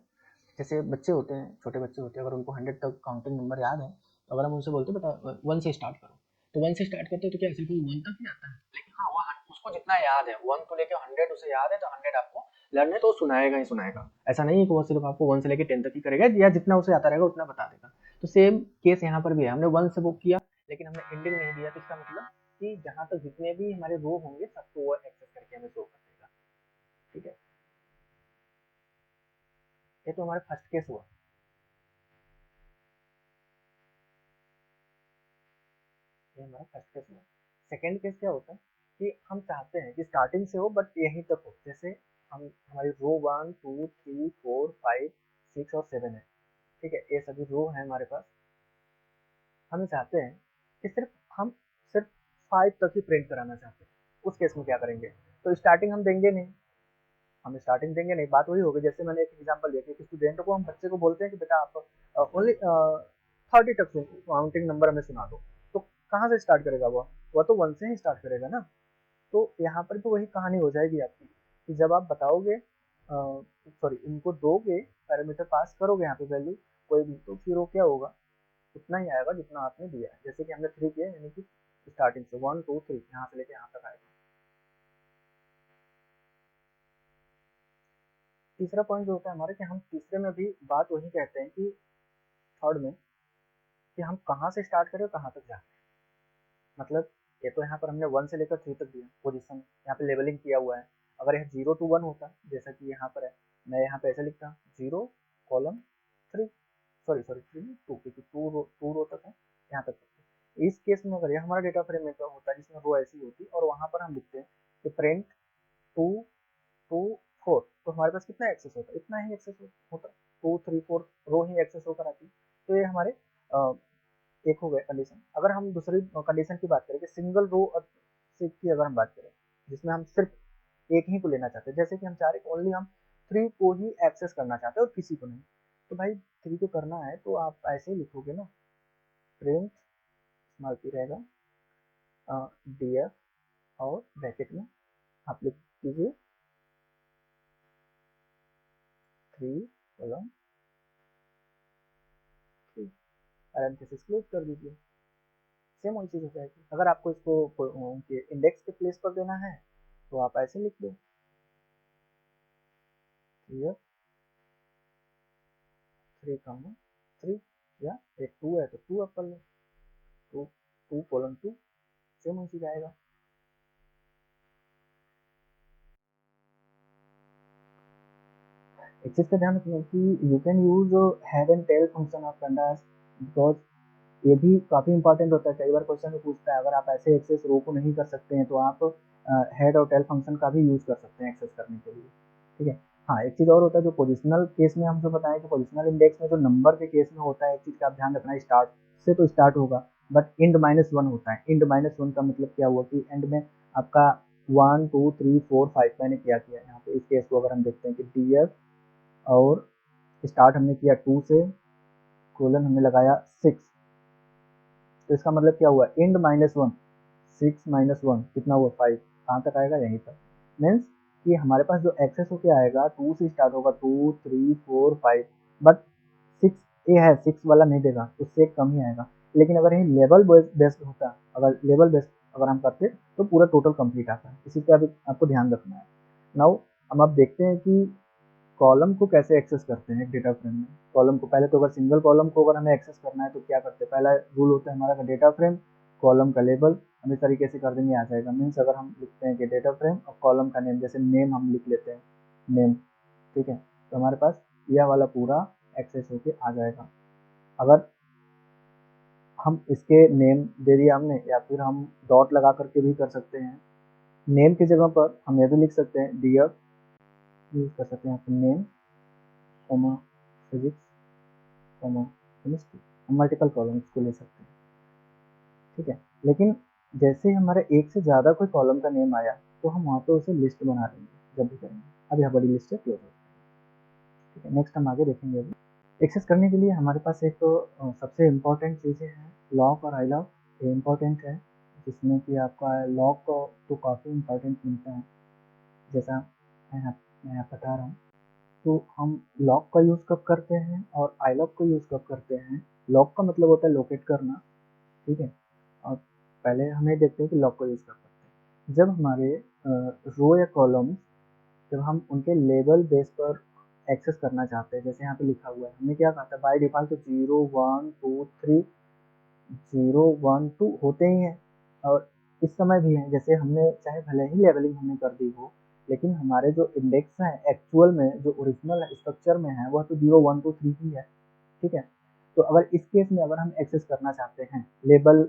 जैसे बच्चे होते हैं, छोटे बच्चे होते हैं, अगर उनको 100 तक काउंटिंग नंबर याद है, तो अगर हम उनसे बोलते हैं बेटा 1 से स्टार्ट करो, तो 1 से स्टार्ट करते हैं, तो क्या सिर्फ 1 तक ही आता है, लेकिन हाँ, वो उसको जितना याद है, 1 to लेके 100 उसे याद है, तो 100 आपको लर्न है, तो सुनाएगा ही सुनाएगा। ऐसा नहीं है कि वो सिर्फ आपको 1 से लेके 10 तक ही करेगा, या जितना उसे आता रहेगा उतना बता देगा। तो सेम केस यहाँ पर भी है, हमने 1 से बुक किया, लेकिन हमने एंडिंग नहीं दिया, तो इसका मतलब कि जहाँ तक जितने भी हमारे रो होंगे, सबको वो एक्सेस करके हमें शो कर देगा। ठीक है, ये तो हमारा फर्स्ट केस हुआ। ये हमारा फर्स्ट केस हुआ। सेकंड केस क्या होता है कि हम चाहते हैं कि स्टार्टिंग से हो, बट यहीं तक हो। जैसे हम हमारी रो 1, 2, 3, 4, 5, 6 और 7 है। ठीक है, ये सभी रो है हमारे पास। हम चाहते हैं कि हम सिर्फ 5 तक ही प्रिंट कराना चाहते हैं। उस केस में क्या करेंगे, तो स्टार्टिंग हम देंगे नहीं, हम स्टार्टिंग देंगे नहीं। बात वही होगी, जैसे मैंने एक एग्जांपल दिया कि स्टूडेंट को, हम बच्चे को बोलते हैं कि बेटा आप ओनली 30 तक काउंटिंग नंबर हमें सुना दो, तो कहाँ से स्टार्ट करेगा वो तो 1 से ही स्टार्ट करेगा ना। तो यहाँ पर भी वही कहानी हो जाएगी आपकी, कि जब आप बताओगे, सॉरी, इनको दोगे, पैरामीटर पास करोगे यहाँ पे वैल्यू कोई भी, तो फिर वो क्या होगा, उतना ही आएगा जितना आपने दिया है। जैसे कि हमने 3 किया, यानी कि स्टार्टिंग से 1, 2, 3 यहाँ से लेके यहाँ तक आएगा। तीसरा पॉइंट जो होता है हमारे, कि हम तीसरे में भी बात वही कहते हैं कि थर्ड में, कि हम कहाँ से स्टार्ट करें और कहाँ तक जाते हैं। मतलब ये तो यहाँ पर हमने 1 से लेकर 3 तक दिया पोजीशन, यहाँ पे लेवलिंग किया हुआ है। अगर यह 0 to 1 होता, जैसा कि यहाँ पर है, मैं यहाँ पे ऐसे लिखता 0 कॉलम 3, सॉरी सॉरी 3 2, क्योंकि 2 रो तक है, यहाँ तक। इस केस में अगर यह हमारा डेटा फ्रेम में होता है, जिसमें रो ऐसी होती, और वहाँ पर हम लिखते हैं कि प्रिंट 2 2 4, तो हमारे पास कितना एक्सेस होता है, इतना ही एक्सेस होता, 2 3 4 रो ही एक्सेस होकर आती। तो ये हमारे एक हो गए कंडीशन। अगर हम दूसरी कंडीशन की बात करें कि सिंगल रो की अगर हम बात करें, जिसमें हम सिर्फ एक ही को लेना चाहते हैं, जैसे कि हम चाह रहे हैं ओनली हम 3 को ही एक्सेस करना चाहते हैं और किसी को नहीं, तो भाई 3 को करना है, तो आप ऐसे ही लिखोगे ना, प्रिंट स्मॉल पी रहेगा df, और ब्रैकेट में आप लिख दीजिए 3 कॉलम 3, पैरेंथेसिस क्लोज कर दीजिए। सेम वही चीज़ हो जाएगी। अगर आपको इसको उनके इंडेक्स के प्लेस पर देना है, तो आप ऐसे लिख दो, क्लियर 3 कॉमा 3, या एक 2 है तो 2 आप कर लो, 2 2 कॉलन 2, सेम वही चीज़ आएगा। एक चीज़ का ध्यान रखना कि you can use head and tail function of pandas, because ये भी काफ़ी इंपॉर्टेंट होता है। कई बार क्वेश्चन में पूछता है, अगर आप ऐसे एक्सेस रो को नहीं कर सकते हैं, तो आप हेड और टेल फंक्शन का भी यूज़ कर सकते हैं एक्सेस करने के लिए। ठीक है, हाँ, एक चीज़ और होता है जो पोजिशनल केस में हम जो बताएं, कि पोजिशनल इंडेक्स में जो नंबर के केस में होता है, एक चीज़ का आप ध्यान रखना है, स्टार्ट से तो स्टार्ट होगा, बट इंड -1 होता है। इंड -1 का मतलब क्या हुआ, कि एंड में आपका 1 2 3 4 5 मैंने क्या किया यहाँ पे। इस केस को अगर हम देखते हैं कि df, और स्टार्ट हमने किया 2 से, कोलन हमने लगाया 6, तो इसका मतलब क्या हुआ, इंड -1, 6 - 1 कितना हुआ 5, कहाँ तक आएगा, यहीं तक। मीन्स कि हमारे पास जो एक्सेस होके आएगा 2 से स्टार्ट होगा, 2 3 4 5, बट 6 ये है, 6 वाला नहीं देगा, उससे कम ही आएगा। लेकिन अगर ये लेवल बेस्ड होता, अगर लेवल बेस्ड अगर हम करते तो पूरा टोटल कंप्लीट आता है। इसी पे अभी आपको ध्यान रखना है। नाउ हम अब देखते हैं कि कॉलम को कैसे एक्सेस करते हैं डेटा फ्रेम में। कॉलम को पहले तो अगर सिंगल कॉलम को अगर हमें एक्सेस करना है तो क्या करते हैं, पहला रूल होता है हमारा डेटा फ्रेम, कॉलम का लेबल हम इस तरीके से कर देंगे, आ जाएगा। मीन्स अगर हम लिखते हैं कि डेटा फ्रेम और कॉलम का नेम, जैसे नेम हम लिख लेते हैं, नेम, ठीक है, तो हमारे पास यह वाला पूरा एक्सेस होके आ जाएगा। अगर हम इसके नेम दे दिया हमने, या फिर हम डॉट लगा करके भी कर सकते हैं। नेम की जगह पर हम ये भी लिख सकते हैं डीएफ, यूज कर सकते हैं name comma physics comma chemistry, हम मल्टीपल कॉलम्स को ले सकते हैं, ठीक है। लेकिन जैसे हमारे एक से ज़्यादा कोई कॉलम का नेम आया तो हम वहाँ पे उसे लिस्ट बना देंगे जब भी करेंगे। अब यह बड़ी लिस्ट है, क्लोज हो, ठीक है। नेक्स्ट हम आगे देखेंगे। अभी एक्सेस करने के लिए हमारे पास एक सबसे इम्पॉर्टेंट चीज़ें हैं, लॉक और आई लॉक। ये इम्पॉर्टेंट है, जिसमें कि आपका लॉक को तो काफ़ी इम्पॉर्टेंट मिलता है, जैसा मैं यहाँ बता रहा हूँ। तो हम लॉक का यूज़ कब करते हैं और आई लॉक का यूज़ कब करते हैं। लॉक का मतलब होता है लोकेट करना, ठीक है। और पहले हमें देखते हैं कि लॉक का यूज़ कब करते हैं। जब हमारे रो या कॉलम, जब हम उनके लेवल बेस पर एक्सेस करना चाहते हैं, जैसे यहाँ पे लिखा हुआ है, हमने क्या कहा था, बाय डिफ़ॉल्ट तो 0 1 2 3 0 1 2 होते ही हैं, और इस समय भी हैं। जैसे हमने चाहे भले ही लेवलिंग हमने कर दी हो, लेकिन हमारे जो इंडेक्स हैं एक्चुअल में, जो ओरिजिनल स्ट्रक्चर में है, वह तो 0 1 2 3 ही है, ठीक है। तो अगर इस केस में अगर हम एक्सेस करना चाहते हैं लेबल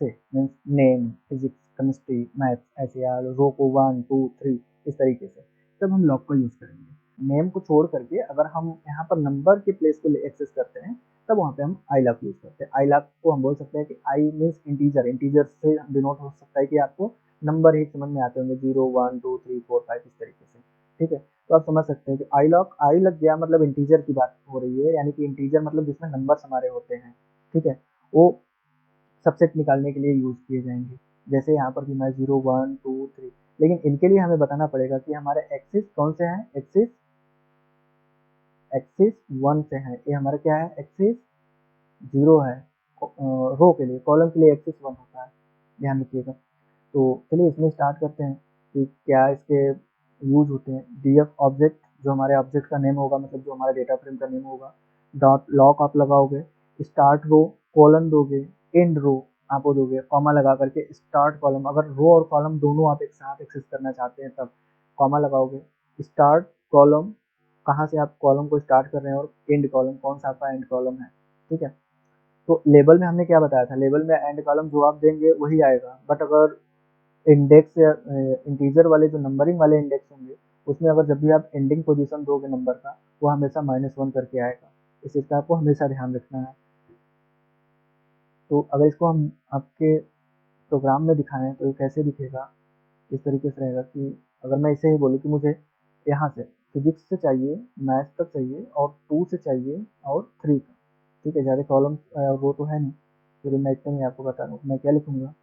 से, means name, physics, chemistry, math, ऐसे या रो को 1 2 3 इस तरीके से, तब हम लॉक का यूज़ करेंगे। नेम को छोड़ करके अगर हम यहाँ पर नंबर के प्लेस को एक्सेस करते हैं, तब वहाँ पे हम आई लॉक यूज़ करते हैं। आई लॉक को हम बोल सकते हैं कि आई मीन्स इंटीजर, इंटीजर से डिनोट हो सकता है कि आपको नंबर ही समझ में आते होंगे, 0 1 2 3 4 5 इस तरीके से, ठीक है। तो आप समझ सकते हैं कि आई लॉक, आई लग गया मतलब इंटीजर की बात हो रही है, यानी कि इंटीजर मतलब जिसमें नंबर हमारे होते हैं, ठीक है, वो सबसेट निकालने के लिए यूज़ किए जाएंगे। जैसे यहाँ पर भी मैं 0 1 2 3, लेकिन इनके लिए हमें बताना पड़ेगा कि हमारे एक्सिस कौन से हैं। एक्सिस एक्सिस 1 से हैं, ये हमारा क्या है, एक्सिस 0 है। रो के लिए, कॉलम के लिए एक्सिस 1 होता है, ध्यान रखिएगा। तो चलिए इसमें स्टार्ट करते हैं कि क्या इसके यूज होते हैं। डीएफ ऑब्जेक्ट, जो हमारे ऑब्जेक्ट का नेम होगा, मतलब जो हमारे डेटा फ्रेम का नेम होगा। डॉट लॉक आप लगाओगे, स्टार्ट रो कॉलम दोगे, एंड रो आप वो दोगे, कॉमा लगा करके स्टार्ट कॉलम। अगर रो और कॉलम दोनों आप एक साथ एक्सेस करना चाहते हैं तब कॉमा लगाओगे। स्टार्ट कॉलम, कहाँ से आप कॉलम को स्टार्ट कर रहे हैं, और एंड कॉलम कौन सा आपका एंड कॉलम है, ठीक है। तो लेबल में हमने क्या बताया था, लेबल में एंड कॉलम जो आप देंगे वही आएगा। बट अगर इंडेक्स या इंटीजर वाले जो नंबरिंग वाले इंडेक्स होंगे, उसमें अगर जब भी आप एंडिंग पोजीशन दोगे नंबर का, वो हमेशा -1 करके आएगा। इस चीज़ का आपको हमेशा ध्यान रखना है। तो अगर इसको हम आपके प्रोग्राम में दिखाएं तो ये कैसे दिखेगा, इस तरीके से रहेगा कि अगर मैं इसे ही बोलूँ कि मुझे यहाँ से फिजिक्स से चाहिए, मैथ तक चाहिए, और 2 से चाहिए, और 3 का, ठीक है। ज़्यादा कॉलम वो तो है नहीं, फिर मैं इतने में आपको बता रहा हूँ। मैं क्या लिखूँगा,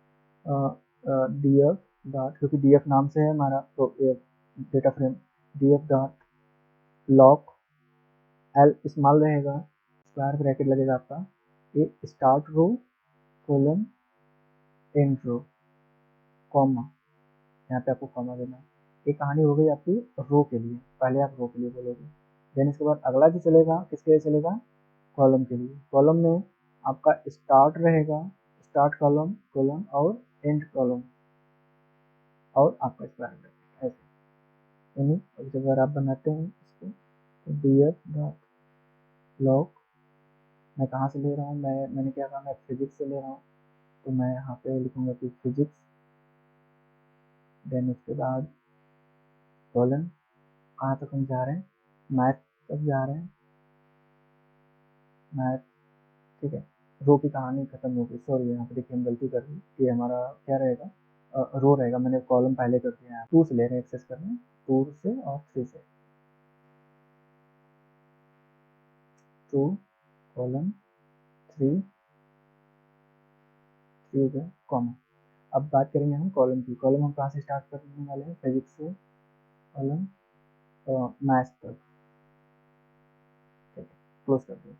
डी एफ डॉट, क्योंकि डी एफ नाम से है हमारा तो data frame, D F dot loc, L small रहेगा, स्क्वायर ब्रैकेट लगेगा आपका, ये start row colon end row, comma, यहाँ पे आपको कॉमा देना है। ये कहानी हो गई आपकी रो के लिए, पहले आप रो के लिए बोलोगे। देन इसके बाद अगला जो चलेगा किसके लिए चलेगा, कॉलम के लिए। कॉलम में आपका स्टार्ट रहेगा, स्टार्ट कॉलम कोलन और एंड कॉलम, और आपका स्क्वायर ब्रैकेट ऐसे, यानी अगर आप बनाते हैं इसको, तो डी एफ डॉट लॉक, मैं कहाँ से ले रहा हूँ, मैंने क्या कहा, मैं फिजिक्स से ले रहा हूँ, तो मैं यहाँ पे लिखूँगा कि फिजिक्स, देन उसके बाद कॉलन, कहाँ तक हम जा रहे हैं, मैथ तक जा रहे हैं, मैथ, ठीक है। रो की कहानी खत्म हो गई, सॉरी यहाँ पे देखिए हम गलती कर दी, ये हमारा क्या रहेगा, रो रहेगा, मैंने कॉलम पहले कर दिया है। 2 से ले रहे हैं एक्सेस कर रहे हैं, 2 से और 3 से, 2 कॉलम 3 3 हो गया कॉमा। अब बात करेंगे हम कॉलम की। कॉलम हम कहाँ से स्टार्ट करने वाले हैं? फिजिक्स से कॉलम मैथ्स तक, क्लोज कर दो।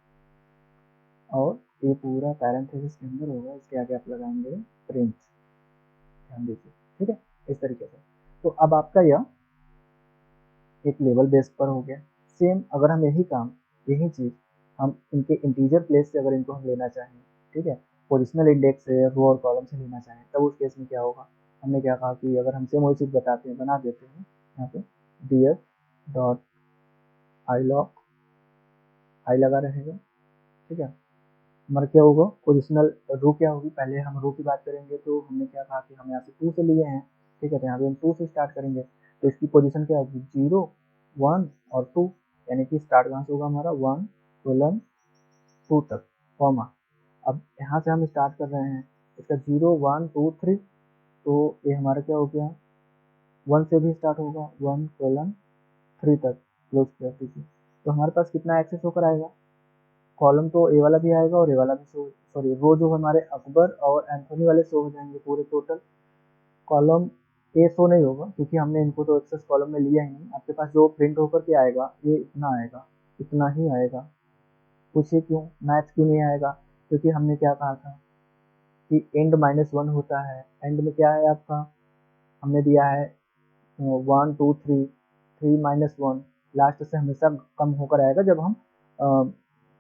और ये पूरा पैरेंथेसिस के अंदर होगा, इसके आगे आप लगाएंगे प्रिंट। ध्यान दीजिए, ठीक है, इस तरीके से। तो अब आपका यह एक लेवल बेस पर हो गया। सेम अगर हम यही काम, यही चीज़ हम इनके इंटीजर प्लेस से अगर इनको हम लेना चाहें, ठीक है, पोजिशनल इंडेक्स से, रो और कॉलम से लेना चाहें, तब उस केस में क्या होगा? हमने क्या कहा कि अगर हम सेम वही चीज़ बताते हैं, बना देते हैं यहाँ पे df डॉट आई लॉक, आई लगा रहेगा, ठीक है। हमारा क्या होगा? पोजिशनल रो क्या होगी? पहले हम रो की बात करेंगे तो हमने क्या कहा कि हम यहाँ से 2 से लिए हैं, ठीक है, तो यहाँ पे हम 2 से स्टार्ट करेंगे। तो इसकी पोजीशन क्या होगी? 0 1 और 2, यानी कि स्टार्ट कहाँ से होगा हमारा? 1 कोलन 2 तक, कॉमा। अब यहाँ से हम स्टार्ट कर रहे हैं, इसका 0 1 2 3, तो ये हमारा क्या हो गया? 1 से भी स्टार्ट होगा, 1 कोलन 3 तक, क्लोज किया कीजिए। तो हमारे पास कितना एक्सेस होकर आएगा? कॉलम तो ए वाला भी आएगा और ए वाला भी सॉरी रो जो हमारे अकबर और एंथोनी वाले शो हो जाएंगे पूरे टोटल। कॉलम ए शो नहीं होगा क्योंकि हमने इनको तो एक्सेस कॉलम में लिया ही नहीं। आपके पास जो प्रिंट होकर के आएगा ये इतना आएगा, इतना ही आएगा। पूछिए क्यों? मैथ्स क्यों नहीं आएगा? क्योंकि हमने क्या कहा था कि एंड -1 होता है। एंड में क्या है आपका? हमने दिया है 1 2 3, 3 -1, लास्ट से हमेशा कम होकर आएगा जब हम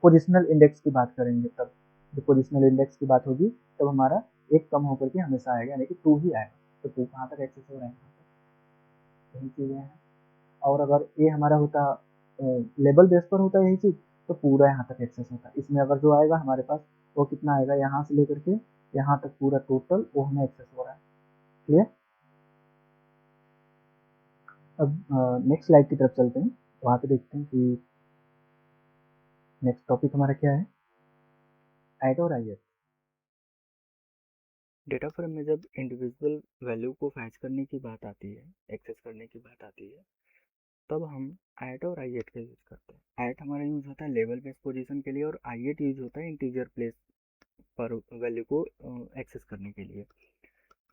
पोजिशनल इंडेक्स की बात करेंगे। तब जब पोजिशनल इंडेक्स की बात होगी तब हमारा एक कम होकर के हमेशा आएगा, यानी कि 2 ही आएगा। तो 2 कहाँ तक एक्सेस हो रहा है? यही चीज़ें हैं। और अगर ये हमारा होता लेवल बेस पर होता यही चीज़, तो पूरा यहाँ तक एक्सेस होता। इसमें अगर जो आएगा हमारे पास वो कितना आएगा? यहाँ से लेकर के यहाँ तक पूरा टोटल वो हमें एक्सेस हो रहा है। क्लियर? अब नेक्स्ट स्लाइड की तरफ चलते हैं, वहाँ पे देखते हैं कि नेक्स्ट टॉपिक हमारा क्या है। ऐड और आई। डेटा फ्रेम में जब इंडिविजुअल वैल्यू को फैच करने की बात आती है, एक्सेस करने की बात आती है, तब हम ऐट और आई एट का यूज़ करते हैं। ऐट हमारा यूज़ होता है लेवल बेस्ड पोजीशन के लिए और आई एट यूज होता है इंटीजर प्लेस पर वैल्यू को एक्सेस करने के लिए।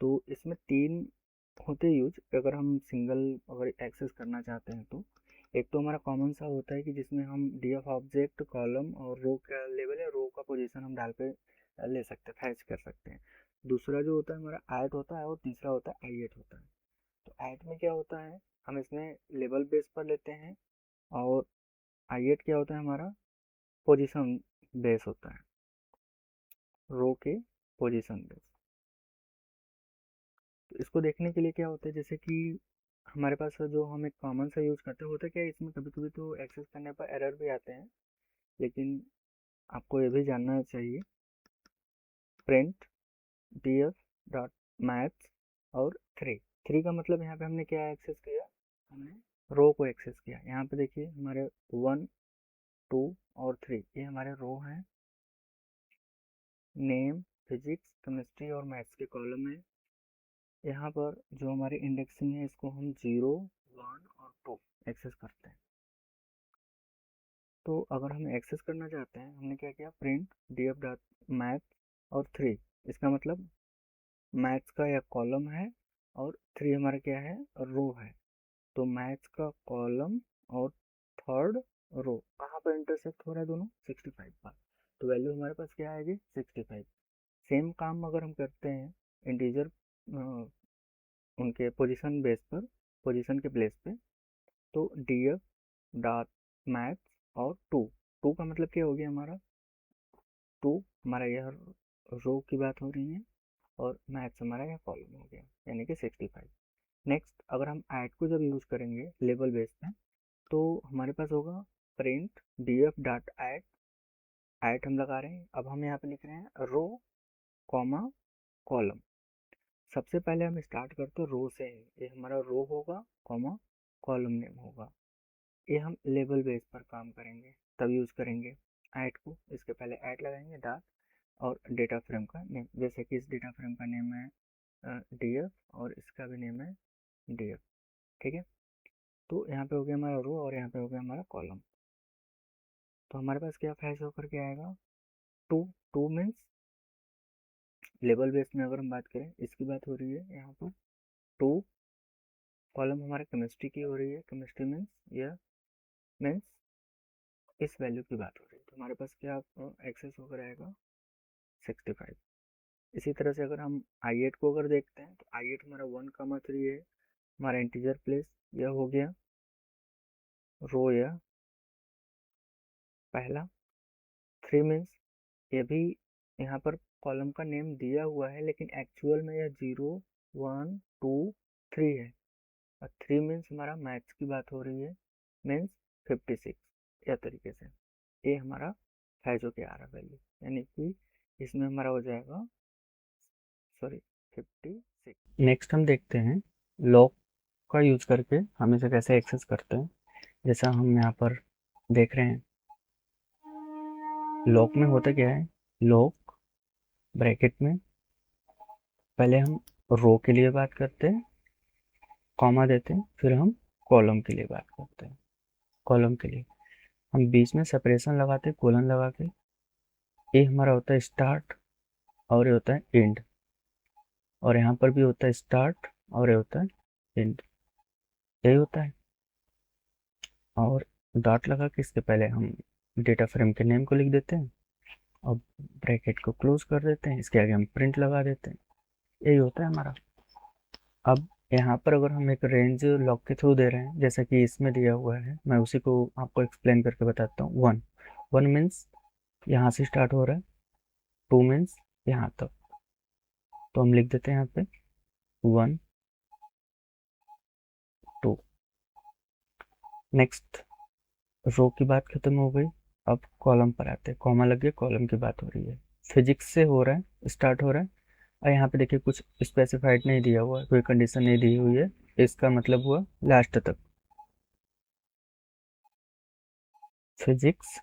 तो इसमें 3 होते यूज। अगर हम सिंगल अगर एक्सेस करना चाहते हैं तो एक तो हमारा कॉमन सा होता है कि जिसमें हम डी ऑफ ऑब्जेक्ट, कॉलम और रो का लेवल या रो का पोजीशन हम डाल के ले सकते हैं, फैच कर सकते हैं। दूसरा जो होता है हमारा ऐट होता है और तीसरा होता है आई एट होता है। तो ऐट में क्या होता है? हम इसमें लेवल बेस पर लेते हैं और आई एट क्या होता है? हमारा पोजीशन बेस होता है, रो के पोजीशन बेस। तो इसको देखने के लिए क्या होता है, जैसे कि हमारे पास जो हम एक कॉमन सा यूज़ करते हैं, होता है क्या इसमें कभी कभी तो एक्सेस करने पर एरर भी आते हैं, लेकिन आपको ये भी जानना चाहिए। प्रिंट df डॉट मैथ्स और 3 का मतलब यहाँ पे हमने क्या एक्सेस किया? हमने रो को एक्सेस किया। यहाँ पे देखिए हमारे 1 2 और 3 ये हमारे रो हैं। नेम, फिजिक्स, केमिस्ट्री और मैथ्स के कॉलम है। यहाँ पर जो हमारी इंडेक्सिंग है इसको हम 0 1 और 2 एक्सेस करते हैं। तो अगर हम एक्सेस करना चाहते हैं, हमने क्या किया? प्रिंट df डॉट मैथ्स और 3, इसका मतलब मैथ्स का यह कॉलम है और 3 हमारा क्या है? रो है। तो मैथ्स का कॉलम और थर्ड रो कहाँ पर इंटरसेक्ट हो रहा है दोनों? 65 पर। तो वैल्यू हमारे पास क्या आएगी? 65। सेम काम अगर हम करते हैं इंटीजर उनके पोजीशन बेस पर, पोजीशन के प्लेस पे, तो डी एफ डॉट मैथ्स और 2, 2 का मतलब क्या हो गया हमारा? 2 हमारा यह रो की बात हो रही है और मैथ्स हमारा यह कॉलम हो गया, यानी कि 65। नेक्स्ट अगर हम ऐड को जब यूज़ करेंगे लेवल बेस पे, तो हमारे पास होगा print D F dot add. Add हम लगा रहे हैं, अब हम यहाँ पे लिख रहे हैं रो कॉमा कॉलम। सबसे पहले हम स्टार्ट करते हैं रो से। ये हमारा रो होगा कॉमा कॉलम नेम होगा। ये हम लेवल बेस पर काम करेंगे तब यूज़ करेंगे ऐड को। इसके पहले ऐड लगाएंगे डॉट और डेटा फ्रेम का नेम, जैसे कि इस डेटा फ्रेम का नेम है डी एफ और इसका भी नेम है डी एफ, ठीक है। तो यहाँ पे हो गया हमारा रो और यहाँ पे हो गया हमारा कॉलम। तो हमारे पास क्या फैच होकर के आएगा? टू मीन्स लेवल बेस में अगर हम बात करें, इसकी बात हो रही है यहाँ पर। टू कॉलम हमारे केमिस्ट्री की हो रही है, केमिस्ट्री मीन्स यह मीन्स इस वैल्यू की बात हो रही है, तो हमारे पास क्या एक्सेस होकर आएगा 65। इसी तरह से अगर हम i8 को अगर देखते हैं तो i8 हमारा 1,3 है, हमारा इंटीजर प्लेस यह हो गया, रो यह पहला, 3 मीन्स ये भी यहाँ पर कॉलम का नेम दिया हुआ है, लेकिन एक्चुअल में यह 0 1 2 3 है, और 3 मीन्स हमारा मैथ्स की बात हो रही है, मीन्स 56। या तरीके से ये हमारा है जो कि आ रहा वैल्यू, यानी कि इसमें हमारा हो जाएगा सॉरी 56। नेक्स्ट हम देखते हैं लॉक का यूज करके हम इसे कैसे एक्सेस करते हैं। जैसा हम यहाँ पर देख रहे हैं, लॉक में होता क्या है, लॉक ब्रैकेट में पहले हम रो के लिए बात करते हैं, कॉमा देते हैं, फिर हम कॉलम के लिए बात करते हैं। कॉलम के लिए हम बीच में सेपरेशन लगाते हैं, कोलन लगा के। ये हमारा होता है स्टार्ट और ये होता है एंड, और यहाँ पर भी होता है स्टार्ट और ये होता है एंड, यही होता है। और डॉट लगा के इसके पहले हम डेटा फ्रेम के नेम को लिख देते हैं और ब्रैकेट को क्लोज कर देते हैं, इसके आगे हम प्रिंट लगा देते हैं, यही होता है हमारा। अब यहाँ पर अगर हम एक रेंज लॉक के थ्रू दे रहे हैं, जैसा कि इसमें दिया हुआ है, मैं उसी को आपको एक्सप्लेन करके बताता हूँ। वन मीन्स यहाँ से स्टार्ट हो रहा है, टू मीन्स यहाँ तक, तो हम लिख देते हैं यहाँ पे 1 2। नेक्स्ट रो की बात खत्म हो गई, अब कॉलम पर आते हैं, कॉमा लग गया, कॉलम की बात हो रही है, फिजिक्स से हो रहा है, स्टार्ट हो रहा है। और यहाँ पे देखिए कुछ स्पेसिफाइड नहीं दिया हुआ है, कोई कंडीशन नहीं दी हुई है, इसका मतलब हुआ लास्ट तक, फिजिक्स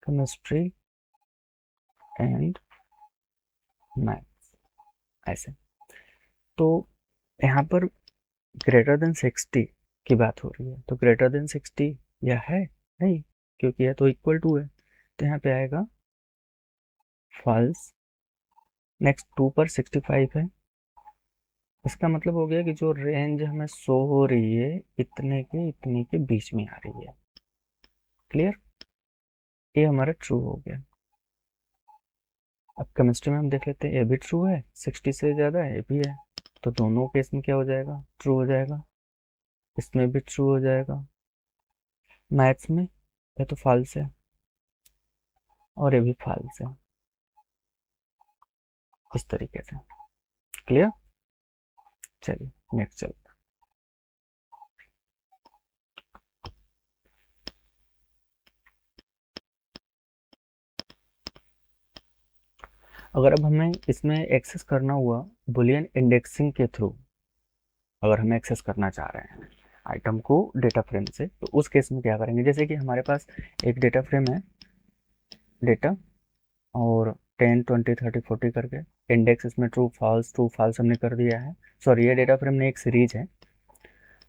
केमिस्ट्री एंड मैथ्स, ऐसे। तो यहाँ पर ग्रेटर देन 60 की बात हो रही है, तो ग्रेटर देन 60 यह है नहीं, क्योंकि यह तो इक्वल टू है, तो यहाँ पे आएगा फॉल्स। नेक्स्ट 2 पर 65 है, इसका मतलब हो गया कि जो रेंज हमें शो हो रही है इतने के बीच में आ रही है। क्लियर, ये हमारा ट्रू हो गया। अब केमिस्ट्री में हम देख लेते हैं, ये भी ट्रू है, 60 से ज़्यादा है, ये भी है, तो दोनों केस में क्या हो जाएगा, ट्रू हो जाएगा, इसमें भी ट्रू हो जाएगा। मैथ्स में ये तो फॉल्स है और ये भी फॉल्स है, इस तरीके से। क्लियर, चलिए नेक्स्ट चलते हैं। अगर अब हमें इसमें एक्सेस करना हुआ बुलियन इंडेक्सिंग के थ्रू, अगर हम एक्सेस करना चाह रहे हैं आइटम को डेटा फ्रेम से, तो उस केस में क्या करेंगे, जैसे कि हमारे पास एक डेटा फ्रेम है, डेटा, और 10 20 30 40 करके इंडेक्स इसमें ट्रू फॉल्स हमने कर दिया है। सॉरी, ये डेटा फ्रेम में एक सीरीज है,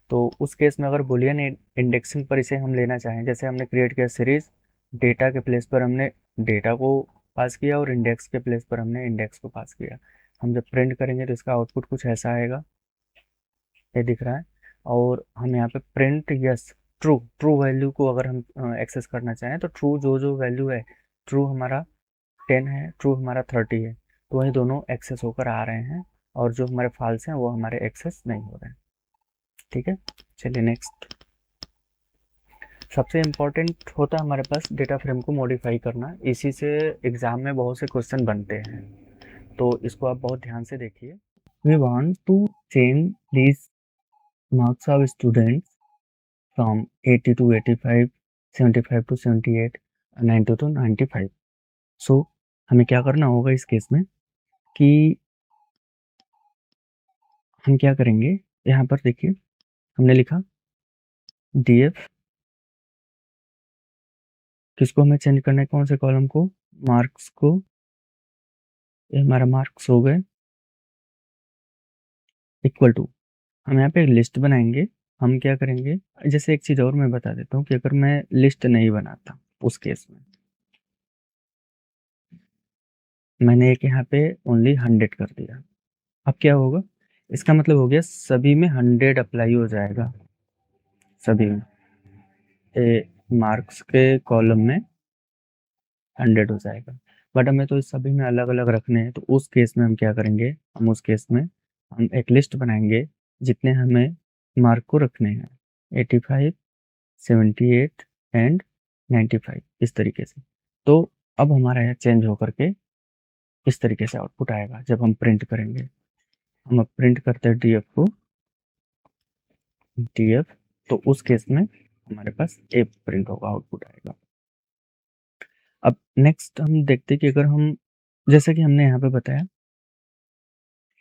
तो उस केस में अगर बुलियन इंडेक्सिंग पर इसे हम लेना चाहें, जैसे हमने क्रिएट किया सीरीज, डेटा के प्लेस पर हमने डेटा को पास किया और इंडेक्स के प्लेस पर हमने इंडेक्स को पास किया, हम जब प्रिंट करेंगे तो इसका आउटपुट कुछ ऐसा आएगा, ये दिख रहा है। और हम यहाँ पे print yes true, true value को अगर हम एक्सेस करना चाहें तो ट्रू जो जो वैल्यू है, ट्रू हमारा 10 है, ट्रू हमारा 30 है, तो वही दोनों एक्सेस होकर आ रहे हैं, और जो हमारे फॉल्स हैं वो हमारे एक्सेस नहीं हो रहे हैं। ठीक है, चलिए नेक्स्ट। सबसे इम्पोर्टेंट होता है हमारे पास डेटा फ्रेम को मॉडिफाई करना, इसी से एग्जाम में बहुत से क्वेश्चन बनते हैं, तो इसको आप बहुत ध्यान से देखिए। We want to change this marks of students from 80 to 85, 75 to 78, 90 to 95। सो हमें क्या करना होगा इस केस में कि हम क्या करेंगे, यहाँ पर देखिए हमने लिखा df, किसको हमें चेंज करना है, कौन से कॉलम को, मार्क्स को, ये हमारा मार्क्स हो गए, इक्वल टू, हम यहाँ पे एक लिस्ट बनाएंगे। हम क्या करेंगे, जैसे एक चीज़ और मैं बता देता हूँ कि अगर मैं लिस्ट नहीं बनाता उस केस में, मैंने एक यहाँ पे ओनली 100 कर दिया। अब क्या होगा, इसका मतलब हो गया सभी में 100 अप्लाई हो जाएगा, सभी में मार्क्स के कॉलम में 100 हो जाएगा। बट हमें तो इस सभी में अलग अलग रखने हैं, तो उस केस में हम क्या करेंगे, हम उस केस में हम एक लिस्ट बनाएंगे जितने हमें मार्क को रखने हैं, 85, 78 एंड 95, इस तरीके से। तो अब हमारा यह चेंज होकर के इस तरीके से आउटपुट आएगा जब हम प्रिंट करेंगे। हम अब प्रिंट करते हैं डीएफ को, डीएफ, तो उस केस में हमारे पास ए प्रिंट होगा, आउटपुट आएगा। अब नेक्स्ट हम देखते हैं कि अगर हम, जैसे कि हमने यहाँ पे बताया,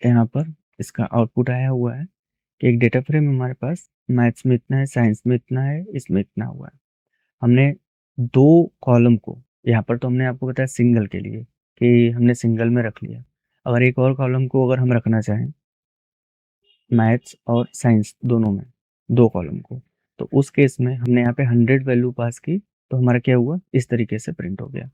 यहाँ पर इसका आउटपुट आया हुआ है कि एक डेटा फ्रेम हमारे पास मैथ्स में इतना है, साइंस में इतना है, इसमें इतना हुआ है। हमने दो कॉलम को, यहाँ पर तो हमने आपको बताया सिंगल के लिए कि हमने सिंगल में रख लिया। अगर एक और कॉलम को अगर हम रखना चाहें मैथ्स और साइंस दोनों में, दो कॉलम को, तो उस केस में हमने यहाँ पे 100 वैल्यू पास की, तो हमारा क्या हुआ, इस तरीके से प्रिंट हो गया।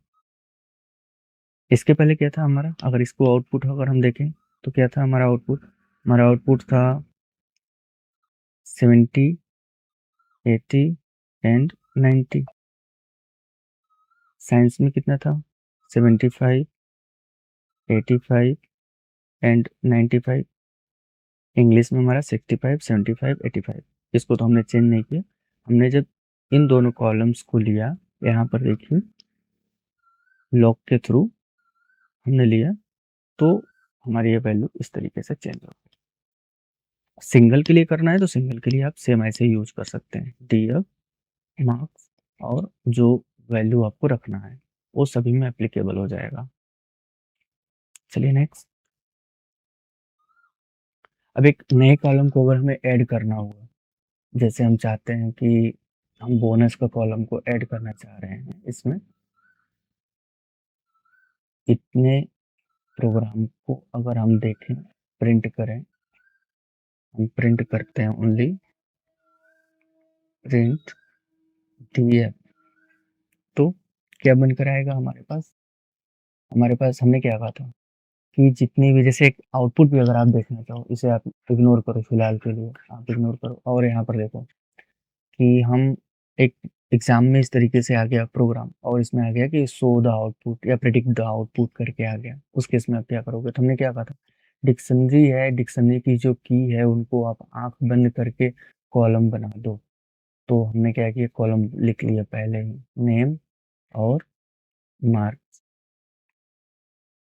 इसके पहले क्या था हमारा, अगर इसको आउटपुट अगर हम देखें तो क्या था हमारा आउटपुट, हमारा आउटपुट था 70, 80 एंड 90। साइंस में कितना था, 75, 85 एंड 95। इंग्लिश में हमारा 65, 75, 85। इसको तो हमने चेंज नहीं किया। हमने जब इन दोनों कॉलम्स को लिया, यहाँ पर देखिए लॉग के थ्रू हमने लिया, तो हमारी ये वैल्यू इस तरीके से चेंज हो गई। सिंगल के लिए करना है तो सिंगल के लिए आप सेम ऐसे यूज कर सकते हैं, डीएफ, मार्क्स, और जो वैल्यू आपको रखना है वो सभी में एप्लीकेबल हो जाएगा। चलिए नेक्स्ट। अब एक नए कॉलम को अगर हमें ऐड करना होगा, जैसे हम चाहते हैं कि हम बोनस का कॉलम को ऐड करना चाह रहे हैं, इसमें इतने प्रोग्राम को अगर हम देखें, प्रिंट करें, हम प्रिंट करते हैं ओनली प्रिंट डीएफ, तो क्या बनकर आएगा हमारे पास हमने क्या कहा था कि जितनी भी, जैसे एक आउटपुट भी अगर आप देखना चाहो, इसे आप इग्नोर करो, फिलहाल के लिए आप इग्नोर करो, और यहाँ पर देखो कि हम एक एग्जाम में इस तरीके से आ गया प्रोग्राम, और इसमें आ गया कि शो द आउटपुट या प्रेडिक्ट द आउटपुट करके आ गया। उस केस में आप क्या करोगे, तो हमने क्या कहा था, डिक्शनरी है, डिक्शनरी की जो की है उनको आप आंख बंद करके कॉलम बना दो। तो हमने क्या किया, कॉलम लिख लिया पहले ही, नेम और मार्क्स,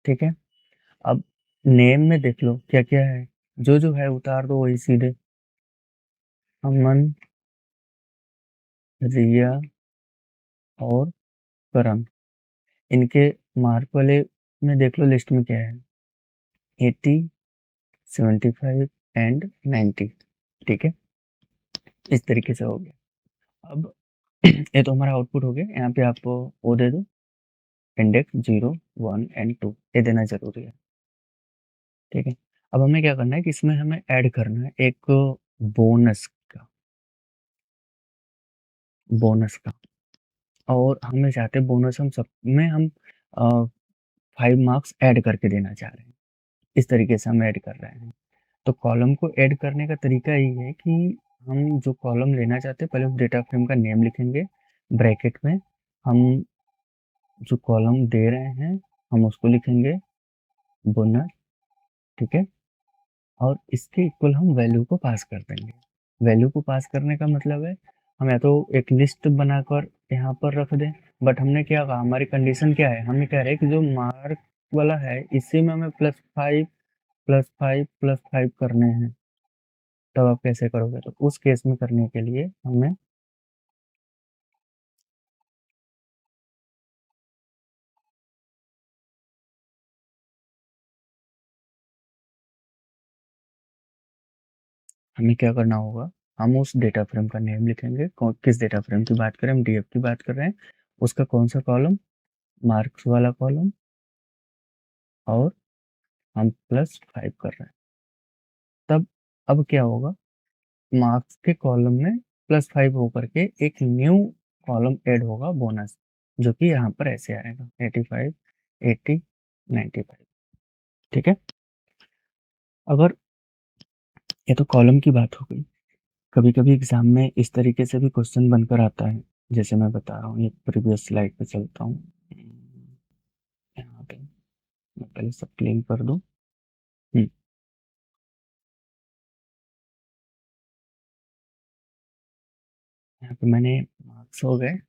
ठीक है। अब नेम में देख लो क्या क्या है, जो जो है उतार दो वही सीधे, अमन, रिया और करण। इनके मार्क वाले में देख लो लिस्ट में क्या है, 80, 75 एंड 90, ठीक है। इस तरीके से हो गया। अब ये तो हमारा आउटपुट हो गया। यहाँ पे आप वो दे दो, इंडेक्स 0, 1 एंड 2, ये देना जरूरी है, ठीक है। अब हमें क्या करना है कि इसमें हमें ऐड करना है एक बोनस का, और हमें चाहते हैं बोनस हम सब में हम 5 मार्क्स ऐड करके देना चाह रहे हैं। इस तरीके से हम ऐड कर रहे हैं। तो कॉलम को ऐड करने का तरीका ये है कि हम जो कॉलम लेना चाहते हैं, पहले उस डेटा फ्रेम का नेम लिखेंगे, ब्रैकेट में हम जो कॉलम दे रहे हैं हम उसको लिखेंगे बोनस, ठीक है। और इसके इक्वल हम वैल्यू को पास कर देंगे। वैल्यू को पास करने का मतलब है हम या तो एक लिस्ट बनाकर यहाँ पर रख दें, बट हमने क्या कहा, हमारी कंडीशन क्या है, हम ये कह रहे हैं कि जो मार्क वाला है इसी में हमें +5 +5 +5 करने हैं। तब आप कैसे करोगे, तो उस केस में करने के लिए हमें क्या करना होगा, हम उस डेटा फ्रेम का नेम लिखेंगे, किस डेटा फ्रेम की बात करें, हम डीएफ की बात कर रहे हैं, उसका कौन सा कॉलम, मार्क्स वाला कॉलम, और हम +5 कर रहे हैं। तब अब क्या होगा, मार्क्स के कॉलम में +5 होकर के एक न्यू कॉलम ऐड होगा बोनस, जो कि यहाँ पर ऐसे आएगा 85, 80 95। ठीक है, अगर ये तो कॉलम की बात हो गई। कभी कभी एग्जाम में इस तरीके से भी क्वेश्चन बनकर आता है, जैसे मैं बता रहा हूँ, ये प्रीवियस स्लाइड पे चलता हूँ। यहाँ पे मैं पहले सब क्लीन कर दूँ। यहाँ पे मैंने मार्क्स हो गए, यहाँ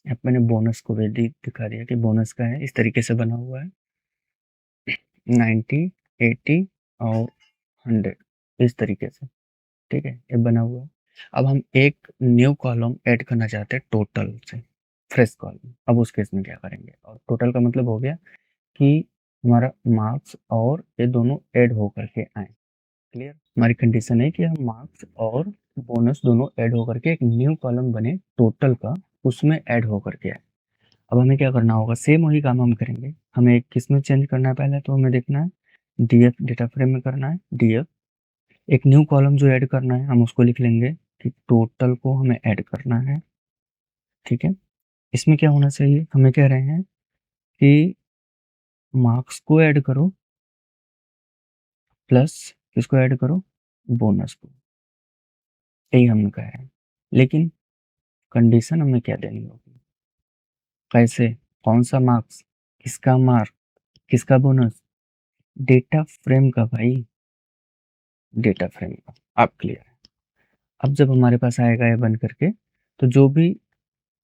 पे मैंने बोनस को भी दिखा दिया कि बोनस का है, इस तरीके से बना हुआ है 90, 80 और 100, इस तरीके से। ठीक है, ये बना हुआ है। अब हम एक न्यू कॉलम ऐड करना चाहते हैं टोटल से, फ्रेश कॉलम। अब उस केस में क्या करेंगे, और टोटल का मतलब हो गया कि हमारा मार्क्स और ये दोनों ऐड होकर के आए। क्लियर, हमारी कंडीशन है कि हम मार्क्स और बोनस दोनों ऐड होकर के एक न्यू कॉलम बने टोटल का, उसमें ऐड होकर के आए। अब हमें क्या करना होगा, सेम वही काम हम करेंगे। हमें किस में चेंज करना है, पहले तो हमें देखना है डीएफ, डेटा फ्रेम में करना है डीएफ। एक न्यू कॉलम जो ऐड करना है हम उसको लिख लेंगे कि टोटल को हमें ऐड करना है। ठीक है, इसमें क्या होना चाहिए, हमें कह रहे हैं कि मार्क्स को ऐड करो प्लस किसको ऐड करो, बोनस को। यही हमने कहा है, लेकिन कंडीशन हमें क्या देनी होगी, कैसे, कौन सा मार्क्स, किसका मार्क, किसका बोनस, डेटा फ्रेम का भाई, डेटा फ्रेम का। आप क्लियर है। अब जब हमारे पास आएगा ये बन करके, तो जो भी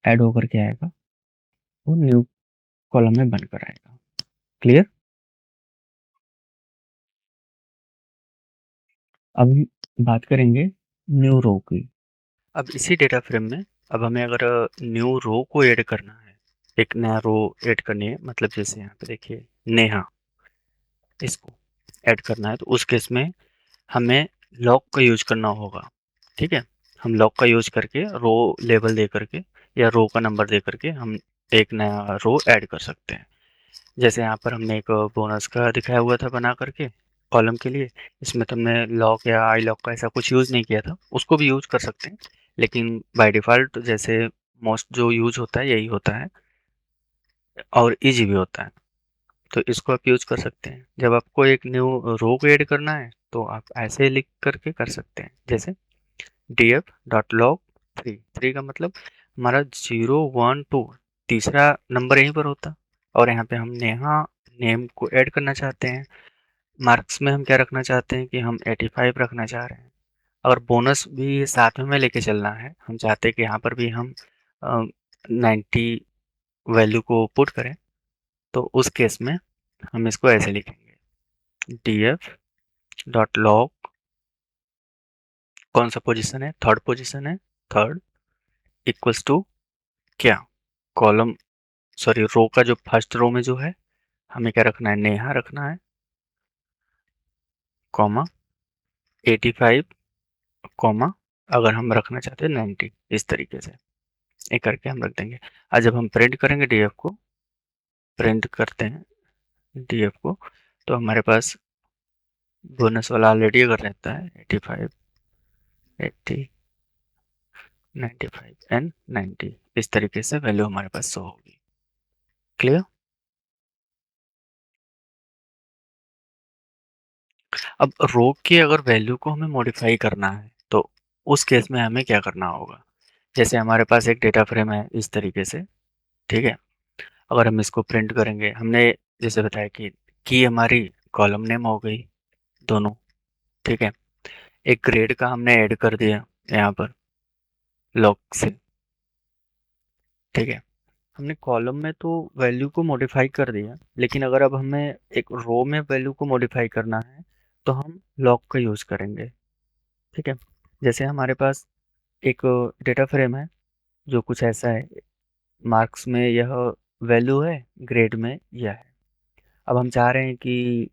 ऐड होकर के आएगा वो न्यू कॉलम में बनकर आएगा। क्लियर, अब हम बात करेंगे न्यू रो की। अब इसी डेटा फ्रेम में अब हमें अगर न्यू रो को ऐड करना है, एक नया रो ऐड करनी है, मतलब जैसे यहाँ पे देखिए नेहा, इसको ऐड करना है, तो उस केस में हमें लॉक का यूज करना होगा। ठीक है, हम लॉक का यूज करके रो लेबल दे करके या रो का नंबर दे करके हम एक नया रो ऐड कर सकते हैं। जैसे यहाँ पर हमने एक बोनस का दिखाया हुआ था बना करके कॉलम के लिए, इसमें तो हमने लॉक या आई लॉक का ऐसा कुछ यूज़ नहीं किया था, उसको भी यूज़ कर सकते हैं, लेकिन बाय डिफ़ॉल्ट जैसे मोस्ट जो यूज़ होता है यही होता है और ईजी भी होता है, तो इसको आप यूज़ कर सकते हैं। जब आपको एक न्यू रो को ऐड करना है तो आप ऐसे लिख करके कर सकते हैं, जैसे df डॉट लॉग 3, 3 का मतलब हमारा 0 1 2, तीसरा नंबर यहीं पर होता, और यहाँ पे हम यहाँ नेम को ऐड करना चाहते हैं। मार्क्स में हम क्या रखना चाहते हैं कि हम 85 रखना चाह रहे हैं। अगर बोनस भी साथ में लेके चलना है, हम चाहते हैं कि यहाँ पर भी हम 90 वैल्यू को पुट करें, तो उस केस में हम इसको ऐसे लिखेंगे df डॉट लॉग, कौन सा पोजीशन है, थर्ड पोजीशन है, थर्ड इक्वल्स टू क्या, कॉलम सॉरी रो का जो फर्स्ट रो में जो है हमें क्या रखना है, नेहा रखना है, कॉमा 85, कॉमा अगर हम रखना चाहते हैं 90, इस तरीके से ये करके हम रख देंगे। आज जब हम प्रिंट करेंगे डीएफ को, प्रिंट करते हैं डीएफ को, तो हमारे पास बोनस वाला ऑलरेडी अगर रहता है 85, 80, 95 एंड 90, इस तरीके से वैल्यू हमारे पास शो होगी। क्लियर, अब रो की अगर वैल्यू को हमें मॉडिफाई करना है तो उस केस में हमें क्या करना होगा, जैसे हमारे पास एक डेटा फ्रेम है इस तरीके से। ठीक है, अगर हम इसको प्रिंट करेंगे, हमने जैसे बताया कि हमारी कॉलम नेम हो गई दोनों। ठीक है, एक ग्रेड का हमने ऐड कर दिया यहाँ पर लॉग से। ठीक है, हमने कॉलम में तो वैल्यू को मॉडिफाई कर दिया, लेकिन अगर अब हमें एक रो में वैल्यू को मॉडिफाई करना है तो हम लॉग का यूज़ करेंगे। ठीक है, जैसे हमारे पास एक डेटा फ्रेम है जो कुछ ऐसा है, मार्क्स में यह वैल्यू है, ग्रेड में यह है। अब हम चाह रहे हैं कि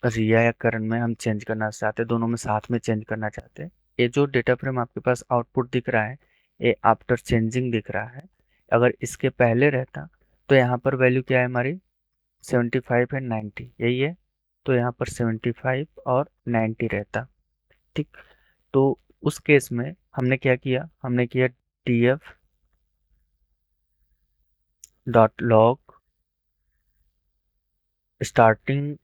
रिया या करण में हम चेंज करना चाहते हैं, दोनों में साथ में चेंज करना चाहते हैं। ये जो डेटा फ्रेम आपके पास आउटपुट दिख रहा है, ये आफ्टर चेंजिंग दिख रहा है। अगर इसके पहले रहता तो यहाँ पर वैल्यू क्या है हमारी, 75 एंड 90 यही है, तो यहाँ पर 75 और 90 रहता। ठीक, तो उस केस में हमने क्या किया, हमने किया df dot loc starting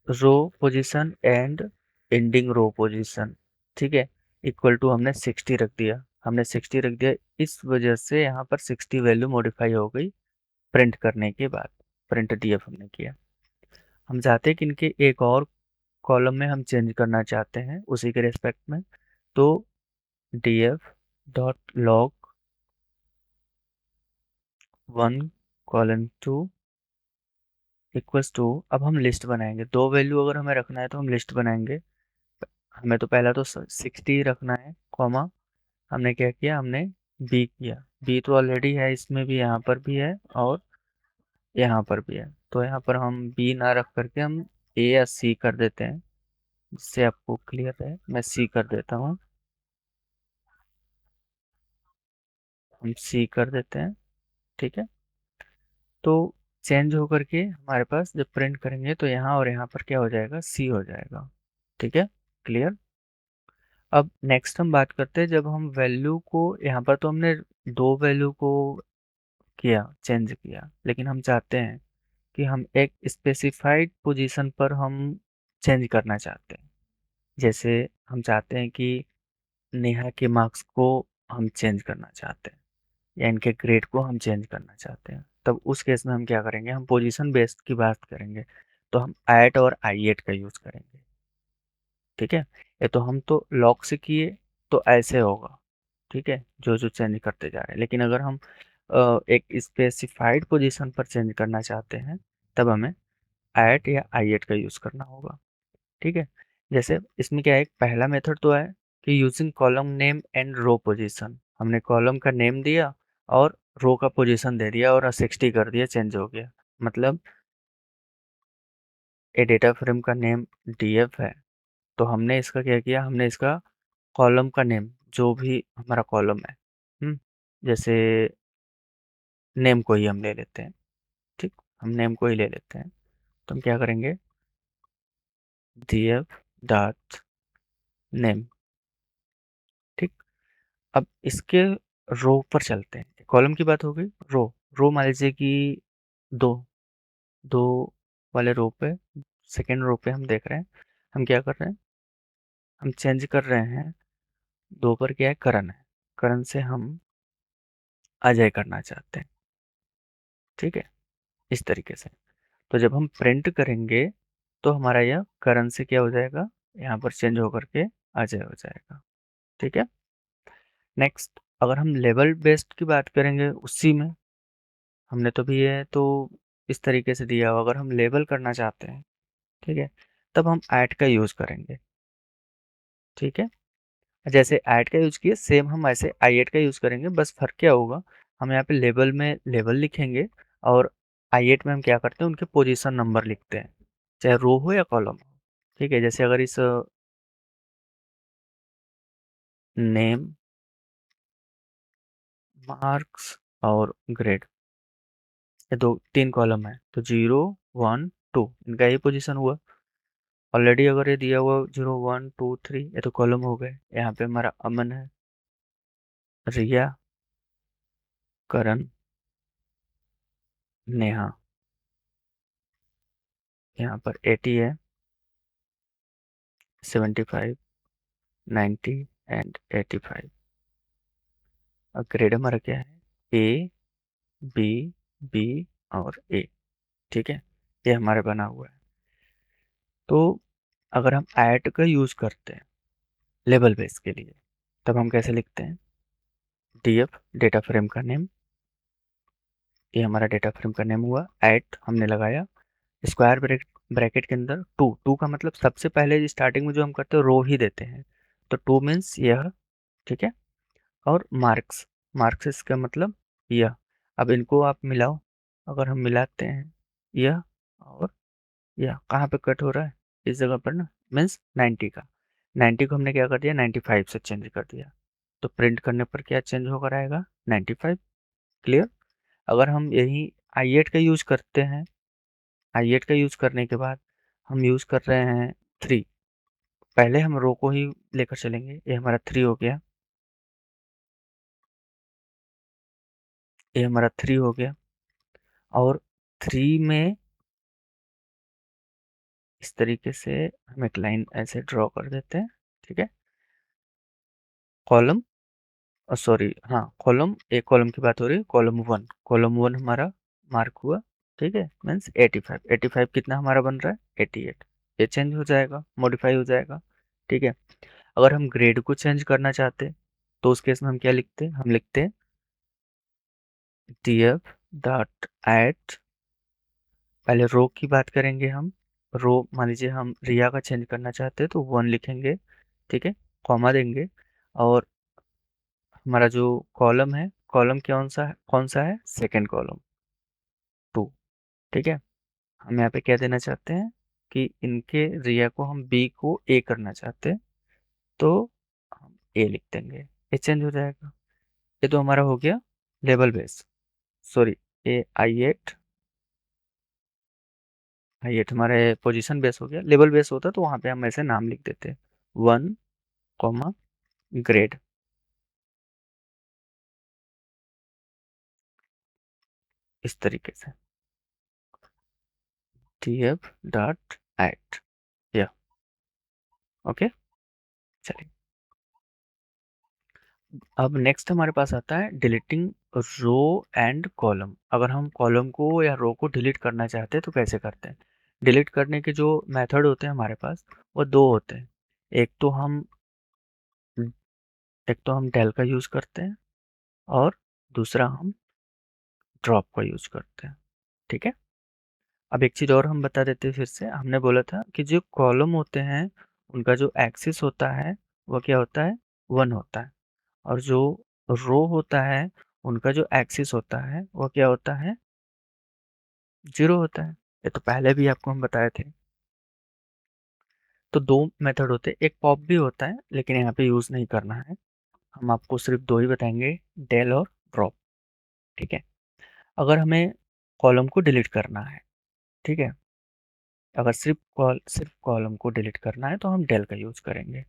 row position and ending row position, ठीक है, इक्वल टू हमने 60 रख दिया। इस वजह से यहाँ पर 60 वैल्यू मॉडिफाई हो गई प्रिंट करने के बाद। प्रिंट डीएफ हमने किया। हम चाहते हैं कि इनके एक और कॉलम में हम चेंज करना चाहते हैं उसी के रेस्पेक्ट में, तो df dot loc 1:2 equals to, अब हम लिस्ट बनाएंगे। दो वैल्यू अगर हमें रखना है तो हम लिस्ट बनाएंगे। हमें तो पहला तो 60 रखना है, कॉमा हमने क्या किया, हमने बी किया। बी तो ऑलरेडी है, इसमें भी, यहाँ पर भी है और यहाँ पर भी है, तो यहाँ पर हम बी ना रख करके हम ए या सी कर देते हैं, जिससे आपको क्लियर है। मैं सी कर देता हूँ, हम सी कर देते हैं, ठीक है। तो चेंज होकर के हमारे पास जब प्रिंट करेंगे तो यहाँ और यहाँ पर क्या हो जाएगा, सी हो जाएगा, ठीक है, क्लियर। अब नेक्स्ट हम बात करते हैं, जब हम वैल्यू को, यहाँ पर तो हमने दो वैल्यू को किया, चेंज किया, लेकिन हम चाहते हैं कि हम एक स्पेसिफाइड पोजीशन पर हम चेंज करना चाहते हैं। जैसे हम चाहते हैं कि नेहा के मार्क्स को हम चेंज करना चाहते हैं, या इनके ग्रेड को हम चेंज करना चाहते हैं, तब उस केस में हम क्या करेंगे, हम पोजीशन बेस्ड की बात करेंगे, तो हम ऐट और आई एट का यूज करेंगे, ठीक है। ये तो हम तो लॉक से किए तो ऐसे होगा, ठीक है, जो जो चेंज करते जा रहे हैं। लेकिन अगर हम एक स्पेसिफाइड पोजीशन पर चेंज करना चाहते हैं, तब हमें ऐट या आई एट का यूज करना होगा, ठीक है। जैसे इसमें क्या है, एक पहला मेथड तो है कि using column name and row position, हमने कॉलम का नेम दिया और रो का पोजीशन दे दिया और 60 कर दिया, चेंज हो गया। मतलब ए डेटा फ्रेम का नेम डीएफ है, तो हमने इसका क्या किया, हमने इसका कॉलम का नेम, जो भी हमारा कॉलम है, जैसे नेम को ही हम ले लेते हैं, ठीक, हम नेम को ही ले लेते हैं, तो हम क्या करेंगे, df डॉट नेम, ठीक। अब इसके रो पर चलते हैं, कॉलम की बात हो गई। रो, रो मान लीजिए कि दो दो वाले रो पे, सेकेंड रो पे हम देख रहे हैं, हम क्या कर रहे हैं, हम चेंज कर रहे हैं, दो पर क्या है, करण है, करण से हम अजय करना चाहते हैं, ठीक है, इस तरीके से। तो जब हम प्रिंट करेंगे तो हमारा यह करण से क्या हो जाएगा, यहाँ पर चेंज होकर के अजय हो जाएगा, ठीक है। नेक्स्ट, अगर हम लेवल बेस्ड की बात करेंगे, उसी में हमने तो भी ये तो इस तरीके से दिया हो, अगर हम लेबल करना चाहते हैं, ठीक है, तब हम ऐट का यूज करेंगे, ठीक है। जैसे ऐट का यूज किए, सेम हम ऐसे आई एट का यूज करेंगे, बस फर्क क्या होगा, हम यहाँ पे लेबल में लेबल लिखेंगे और आई एट में हम क्या करते हैं, उनके पोजीशन नंबर लिखते हैं, चाहे रो हो या कॉलम हो, ठीक है। जैसे अगर इस नेम, मार्क्स और ग्रेड, ये दो तीन कॉलम है, तो 0 1 2 इनका ये पोजीशन हुआ। ऑलरेडी अगर ये दिया हुआ 0 1 2 3, ये तो कॉलम हो गए। यहाँ पे हमारा अमन है, रिया, करण, नेहा, यहाँ पर 80 है, 75, 90 एंड 85। अब ग्रेड हमारा क्या है, ए, बी, बी और ए, ठीक है, ये हमारे बना हुआ है। तो अगर हम ऐट का यूज करते हैं लेबल बेस के लिए, तब हम कैसे लिखते हैं, df डेटा फ्रेम का नेम, ये हमारा डेटा फ्रेम का नेम हुआ, ऐट हमने लगाया, स्क्वायर ब्रैकेट के अंदर टू, टू का मतलब सबसे पहले स्टार्टिंग में जो हम करते हैं रो ही देते हैं, तो टू मीन्स यह, ठीक है। और मार्क्स, मार्क्स इसका मतलब यह। अब इनको आप मिलाओ, अगर हम मिलाते हैं यह और यह, कहाँ पे कट हो रहा है, इस जगह पर ना, मीन्स 90 का, 90 को हमने क्या कर दिया, 95 से चेंज कर दिया, तो प्रिंट करने पर क्या चेंज होकर आएगा, 95, क्लियर। अगर हम यही आई एट का यूज करते हैं, आई एट का यूज करने के बाद हम यूज कर रहे हैं 3, पहले हम रो को ही लेकर चलेंगे, ये हमारा 3 हो गया, ये हमारा 3 हो गया, और 3 में इस तरीके से हम एक लाइन ऐसे ड्रॉ कर देते हैं, ठीक है। कॉलम सॉरी, हाँ कॉलम, एक कॉलम की बात हो रही है, कॉलम 1 हमारा मार्क हुआ, ठीक है। मीन्स 85, 85 कितना हमारा बन रहा है 88। ये चेंज हो जाएगा, मॉडिफाई हो जाएगा, ठीक है। अगर हम ग्रेड को चेंज करना चाहते हैं तो उस केस में हम क्या लिखते हैं, हम लिखते हैं df डॉट ऐड, पहले रो की बात करेंगे हम। रो मान लीजिए हम रिया का चेंज करना चाहते हैं तो 1 लिखेंगे, ठीक है, कॉमा देंगे। और हमारा जो कॉलम है, कॉलम कौन सा है सेकंड कॉलम 2, ठीक है। हम यहाँ पे क्या देना चाहते हैं कि इनके रिया को हम बी को ए करना चाहते हैं तो हम ए लिख देंगे, ये चेंज हो जाएगा। ये तो हमारा हो गया लेवल बेस, सॉरी ये आई एट हमारे पोजीशन बेस हो गया। लेवल बेस होता तो वहाँ पे हम ऐसे नाम लिख देते 1 कॉमा ग्रेड, इस तरीके से tf डॉट ऐड, या ओके। चलिए अब नेक्स्ट हमारे पास आता है डिलीटिंग रो एंड कॉलम। अगर हम कॉलम को या रो को डिलीट करना चाहते हैं तो कैसे करते हैं। डिलीट करने के जो मेथड होते हैं हमारे पास वो दो होते हैं। एक तो हम एक तो हम डेल का यूज़ करते हैं और दूसरा हम ड्रॉप का यूज़ करते हैं, ठीक है। अब एक चीज़ और हम बता देते हैं फिर से, हमने बोला था कि जो कॉलम होते हैं उनका जो एक्सिस होता है वो क्या होता है 1 होता है, और जो रो होता है उनका जो एक्सिस होता है वो क्या होता है 0 होता है। ये तो पहले भी आपको हम बताए थे। तो दो मेथड होते हैं, एक पॉप भी होता है लेकिन यहाँ पे यूज़ नहीं करना है, हम आपको सिर्फ दो ही बताएंगे, डेल और ड्रॉप, ठीक है। अगर हमें कॉलम को डिलीट करना है, ठीक है, अगर सिर्फ कॉलम को डिलीट करना है तो हम डेल का यूज़ करेंगे।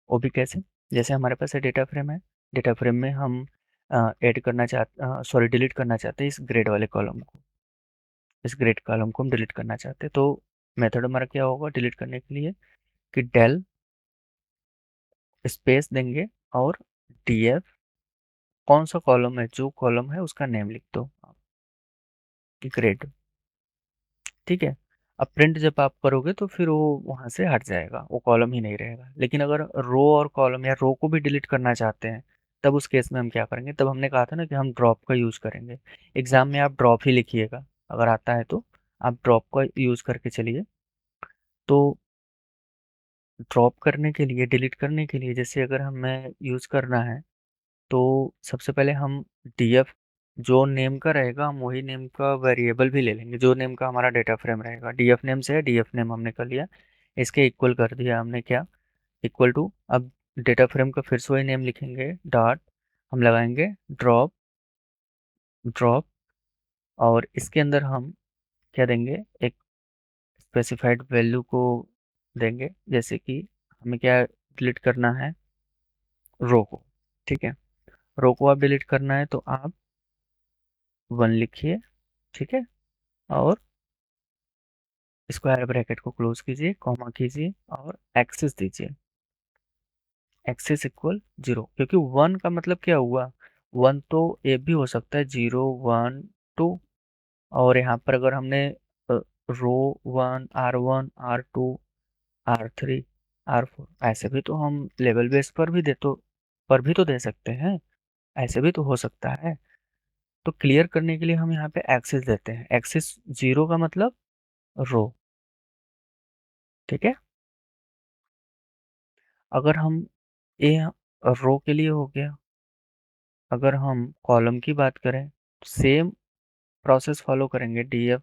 वो भी कैसे, जैसे हमारे पास डेटा फ्रेम है, डेटा फ्रेम में हम ऐड करना चाहते सॉरी डिलीट करना चाहते हैं इस ग्रेड वाले कॉलम को, इस ग्रेड कॉलम को हम डिलीट करना चाहते हैं। तो मेथड हमारा क्या होगा डिलीट करने के लिए कि डेल स्पेस देंगे और df कौन सा कॉलम है, जो कॉलम है उसका नेम लिख दो ग्रेड, ठीक है। अब प्रिंट जब आप करोगे तो फिर वो वहाँ से हट जाएगा, वो कॉलम ही नहीं रहेगा। लेकिन अगर रो और कॉलम या रो को भी डिलीट करना चाहते हैं तब उस केस में हम क्या करेंगे, तब हमने कहा था ना कि हम ड्रॉप का यूज़ करेंगे। एग्जाम में आप ड्रॉप ही लिखिएगा, अगर आता है तो आप ड्रॉप का यूज़ करके चलिए। तो ड्रॉप करने के लिए, डिलीट करने के लिए, जैसे अगर हमें यूज़ करना है तो सबसे पहले हम df जो नेम का रहेगा हम वही नेम का वेरिएबल भी ले लेंगे, जो नेम का हमारा डेटा फ्रेम रहेगा। df नेम से है, df नेम हमने कर लिया, इसके इक्वल कर दिया हमने क्या, इक्वल टू। अब डेटा फ्रेम का फिर से वही नेम लिखेंगे, डॉट हम लगाएंगे ड्रॉप, ड्रॉप, और इसके अंदर हम क्या देंगे, एक स्पेसिफाइड वैल्यू को देंगे, जैसे कि हमें क्या डिलीट करना है, रो को, ठीक है। रो को आप डिलीट करना है तो आप 1 लिखिए, ठीक है, और स्क्वायर ब्रैकेट को क्लोज कीजिए, कॉमा कीजिए और एक्सिस दीजिए, एक्सिस इक्वल 0, क्योंकि 1 का मतलब क्या हुआ, 1 तो ये भी हो सकता है 0 1 2। और यहाँ पर अगर हमने रो 1 R1 R2 R3 R4 ऐसे भी तो हम लेवल बेस पर भी तो दे सकते हैं, ऐसे भी तो हो सकता है। तो क्लियर करने के लिए हम यहाँ पे एक्सिस देते हैं, एक्सिस 0 का मतलब रो, ठीक है। अगर हम ये रो के लिए हो गया, अगर हम कॉलम की बात करें तो सेम प्रोसेस फॉलो करेंगे, df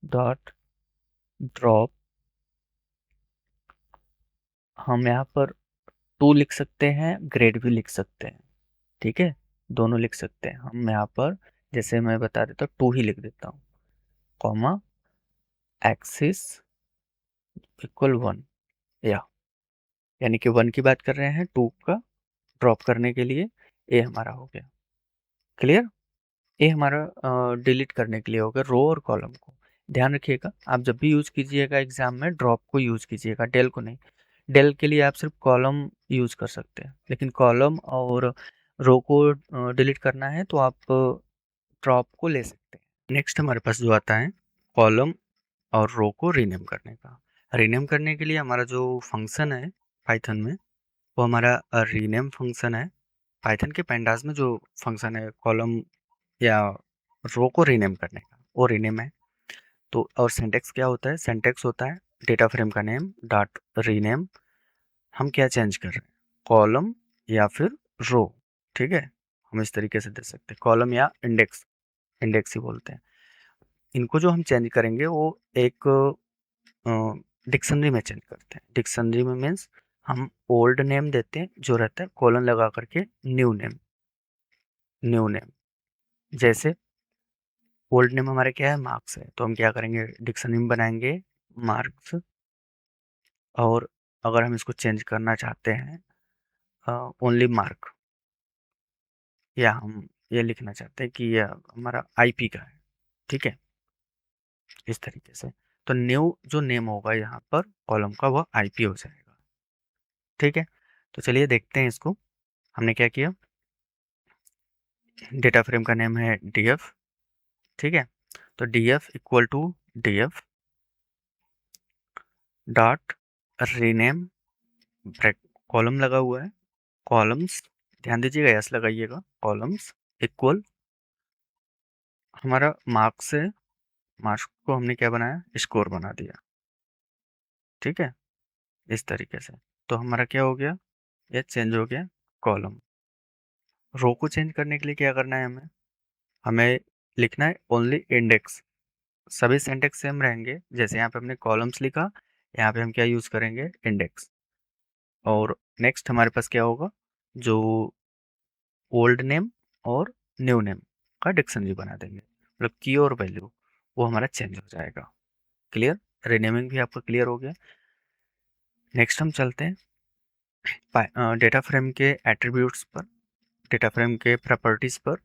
डॉट ड्रॉप, हम यहाँ पर 2 लिख सकते हैं, ग्रेड भी लिख सकते हैं, ठीक है, दोनों लिख सकते हैं। हम यहाँ पर जैसे मैं बता देता हूँ 2 ही लिख देता हूँ, कॉमा एक्सिस इक्वल 1, या यानी कि 1 की बात कर रहे हैं, 2 का ड्रॉप करने के लिए ये हमारा हो गया क्लियर। ये हमारा डिलीट करने के लिए हो गया रो और कॉलम को। ध्यान रखिएगा, आप जब भी यूज़ कीजिएगा एग्जाम में ड्रॉप को यूज़ कीजिएगा, डेल को नहीं। डेल के लिए आप सिर्फ कॉलम यूज़ कर सकते हैं, लेकिन कॉलम और रो को डिलीट करना है तो आप ड्रॉप को ले सकते हैं। नेक्स्ट हमारे पास जो आता है कॉलम और रो को रीनेम करने का। रीनेम करने के लिए हमारा जो फंक्शन है पाइथन में, वो हमारा रीनेम फंक्शन है। पाइथन के पैंडास में जो फंक्शन है कॉलम या रो को रीनेम करने का, वो रीनेम है। तो और सिंटैक्स क्या होता है? सिंटैक्स होता है डेटा फ्रेम का नेम डॉट रीनेम। हम क्या चेंज कर रहे हैं, कॉलम या फिर रो, ठीक है। हम इस तरीके से दे सकते हैं, कॉलम या इंडेक्स, इंडेक्स ही बोलते हैं इनको। जो हम चेंज करेंगे वो एक डिक्शनरी में चेंज करते हैं। डिक्शनरी में मीन्स हम ओल्ड नेम देते हैं जो रहता है कॉलन लगा करके न्यू नेम, न्यू नेम। जैसे ओल्ड नेम हमारे क्या है, मार्क्स है, तो हम क्या करेंगे, डिक्शनरी में बनाएंगे मार्क्स। और अगर हम इसको चेंज करना चाहते हैं ओनली मार्क, या हम ये लिखना चाहते हैं कि यह हमारा आईपी का है, ठीक है, इस तरीके से। तो न्यू जो नेम होगा यहाँ पर कॉलम का, वह आईपी हो जाएगा, ठीक है। तो चलिए देखते हैं इसको। हमने क्या किया, डेटा फ्रेम का नेम है df, ठीक है। तो df equal to df dot rename, ब्रैक कॉलम लगा हुआ है, कॉलम्स, ध्यान दीजिएगा यस लगाइएगा, कॉलम्स इक्वल हमारा मार्क्स है, मार्क्स को हमने क्या बनाया, स्कोर बना दिया, ठीक है, इस तरीके से। तो हमारा क्या हो गया, ये चेंज हो गया कॉलम। रो को चेंज करने के लिए क्या करना है, हमें हमें लिखना है ओनली इंडेक्स। सभी सिंटेक्स सेम रहेंगे, जैसे यहाँ पे हमने कॉलम्स लिखा, यहाँ पे हम क्या यूज़ करेंगे, इंडेक्स। और नेक्स्ट हमारे पास क्या होगा, जो ओल्ड नेम और न्यू नेम का डिक्शनरी बना देंगे, मतलब की और वैल्यू वो हमारा चेंज हो जाएगा। क्लियर, रीनेमिंग भी आपका क्लियर हो गया। नेक्स्ट हम चलते हैं डेटा फ्रेम के एट्रीब्यूट्स पर, डेटा फ्रेम के प्रॉपर्टीज़ पर।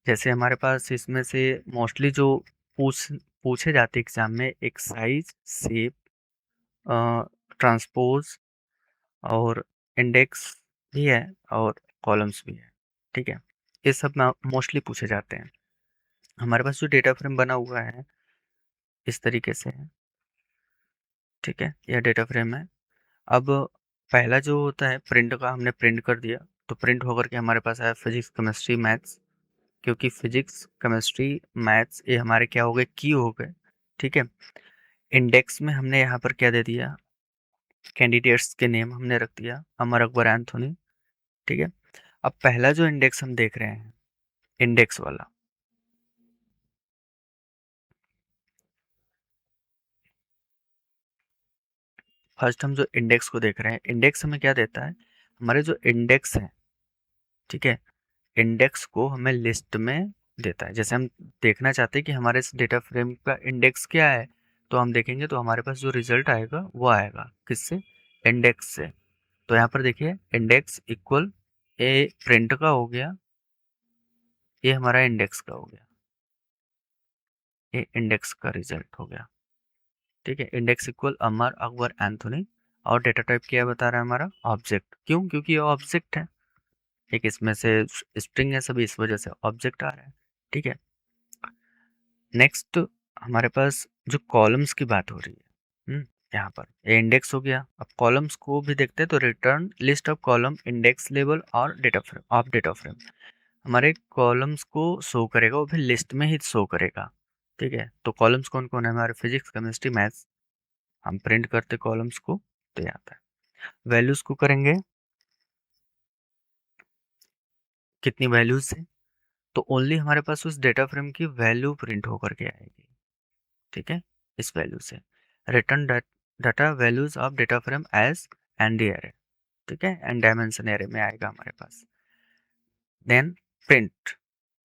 जैसे हमारे पास इसमें से मोस्टली जो पूछे जाते एग्जाम में, एक साइज, शेप, ट्रांसपोज और इंडेक्स भी है और कॉलम्स भी है, ठीक है। ये सब मोस्टली पूछे जाते हैं। हमारे पास जो डेटा फ्रेम बना हुआ है इस तरीके से है, ठीक है, यह डेटा फ्रेम है। अब पहला जो होता है प्रिंट का, हमने प्रिंट कर दिया, तो प्रिंट होकर के हमारे पास आया फिजिक्स, केमिस्ट्री, मैथ्स। क्योंकि फिजिक्स, केमिस्ट्री, मैथ्स ये हमारे क्या हो गए, की हो गए, ठीक है। इंडेक्स में हमने यहाँ पर क्या दे दिया, कैंडिडेट्स के नेम हमने रख दिया, अमर, अकबर, एंथोनी, ठीक है। अब पहला जो इंडेक्स हम देख रहे हैं, इंडेक्स वाला, फर्स्ट हम जो इंडेक्स को देख रहे हैं, इंडेक्स हमें क्या देता है, हमारे जो इंडेक्स है, ठीक है, इंडेक्स को हमें लिस्ट में देता है। जैसे हम देखना चाहते हैं कि हमारे इस डेटा फ्रेम का इंडेक्स क्या है, तो हम देखेंगे तो हमारे पास जो रिजल्ट आएगा वो आएगा किससे, इंडेक्स से। तो यहाँ पर देखिए इंडेक्स इक्वल ए प्रिंट का हो गया, ये हमारा इंडेक्स का हो गया, ये इंडेक्स का रिजल्ट हो गया, ठीक है। इंडेक्स इक्वल अमर, अकबर, एंथोनी। और डेटा टाइप क्या बता रहा है हमारा, ऑब्जेक्ट। क्यों, क्योंकि ये ऑब्जेक्ट है, एक इसमें से स्ट्रिंग है सभी, इस वजह से ऑब्जेक्ट आ रहा है, ठीक है। नेक्स्ट हमारे पास जो कॉलम्स की बात हो रही है, यहाँ पर ये इंडेक्स हो गया। अब कॉलम्स को भी देखते हैं, तो return list of column, index label और data frame of data frame. हमारे कॉलम्स को शो करेगा, वो भी लिस्ट में ही शो करेगा, ठीक है। तो कॉलम्स कौन कौन है हमारे, फिजिक्स, केमिस्ट्री, मैथ्स। हम प्रिंट करते कॉलम्स को तो ये आता है। वैल्यूज को करेंगे, कितनी वैल्यूज है, तो ओनली हमारे पास उस डेटा फ्रेम की वैल्यू प्रिंट होकर के आएगी, ठीक है, इस वैल्यू से। Return data values of data frame as an array, ठीक है, एंड डायमेंशन एरे में आएगा हमारे पास। देन प्रिंट,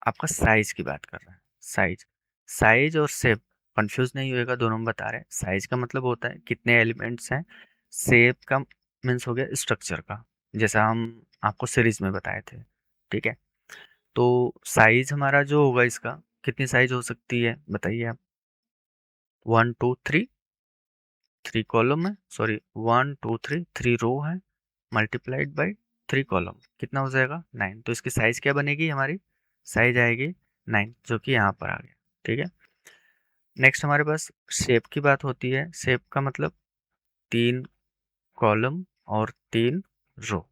आपका साइज की बात कर रहा है, साइज, साइज और शेप कंफ्यूज नहीं होएगा, दोनों में बता रहे हैं। साइज का मतलब होता है कितने एलिमेंट्स हैं, शेप का मीन्स हो गया स्ट्रक्चर का, जैसा हम आपको सीरीज में बताए थे, ठीक है। तो साइज हमारा जो होगा इसका, कितनी साइज हो सकती है बताइए आप। 1 2 3 3 कॉलम है, सॉरी 1 2 3 3 रो है, मल्टीप्लाइड बाई 3 कॉलम, कितना हो जाएगा 9। तो इसकी साइज क्या बनेगी, हमारी साइज आएगी 9, जो कि यहाँ पर आ गया। ठीक है, नेक्स्ट हमारे पास शेप की बात होती है। शेप का मतलब 3 कॉलम और 3 रो,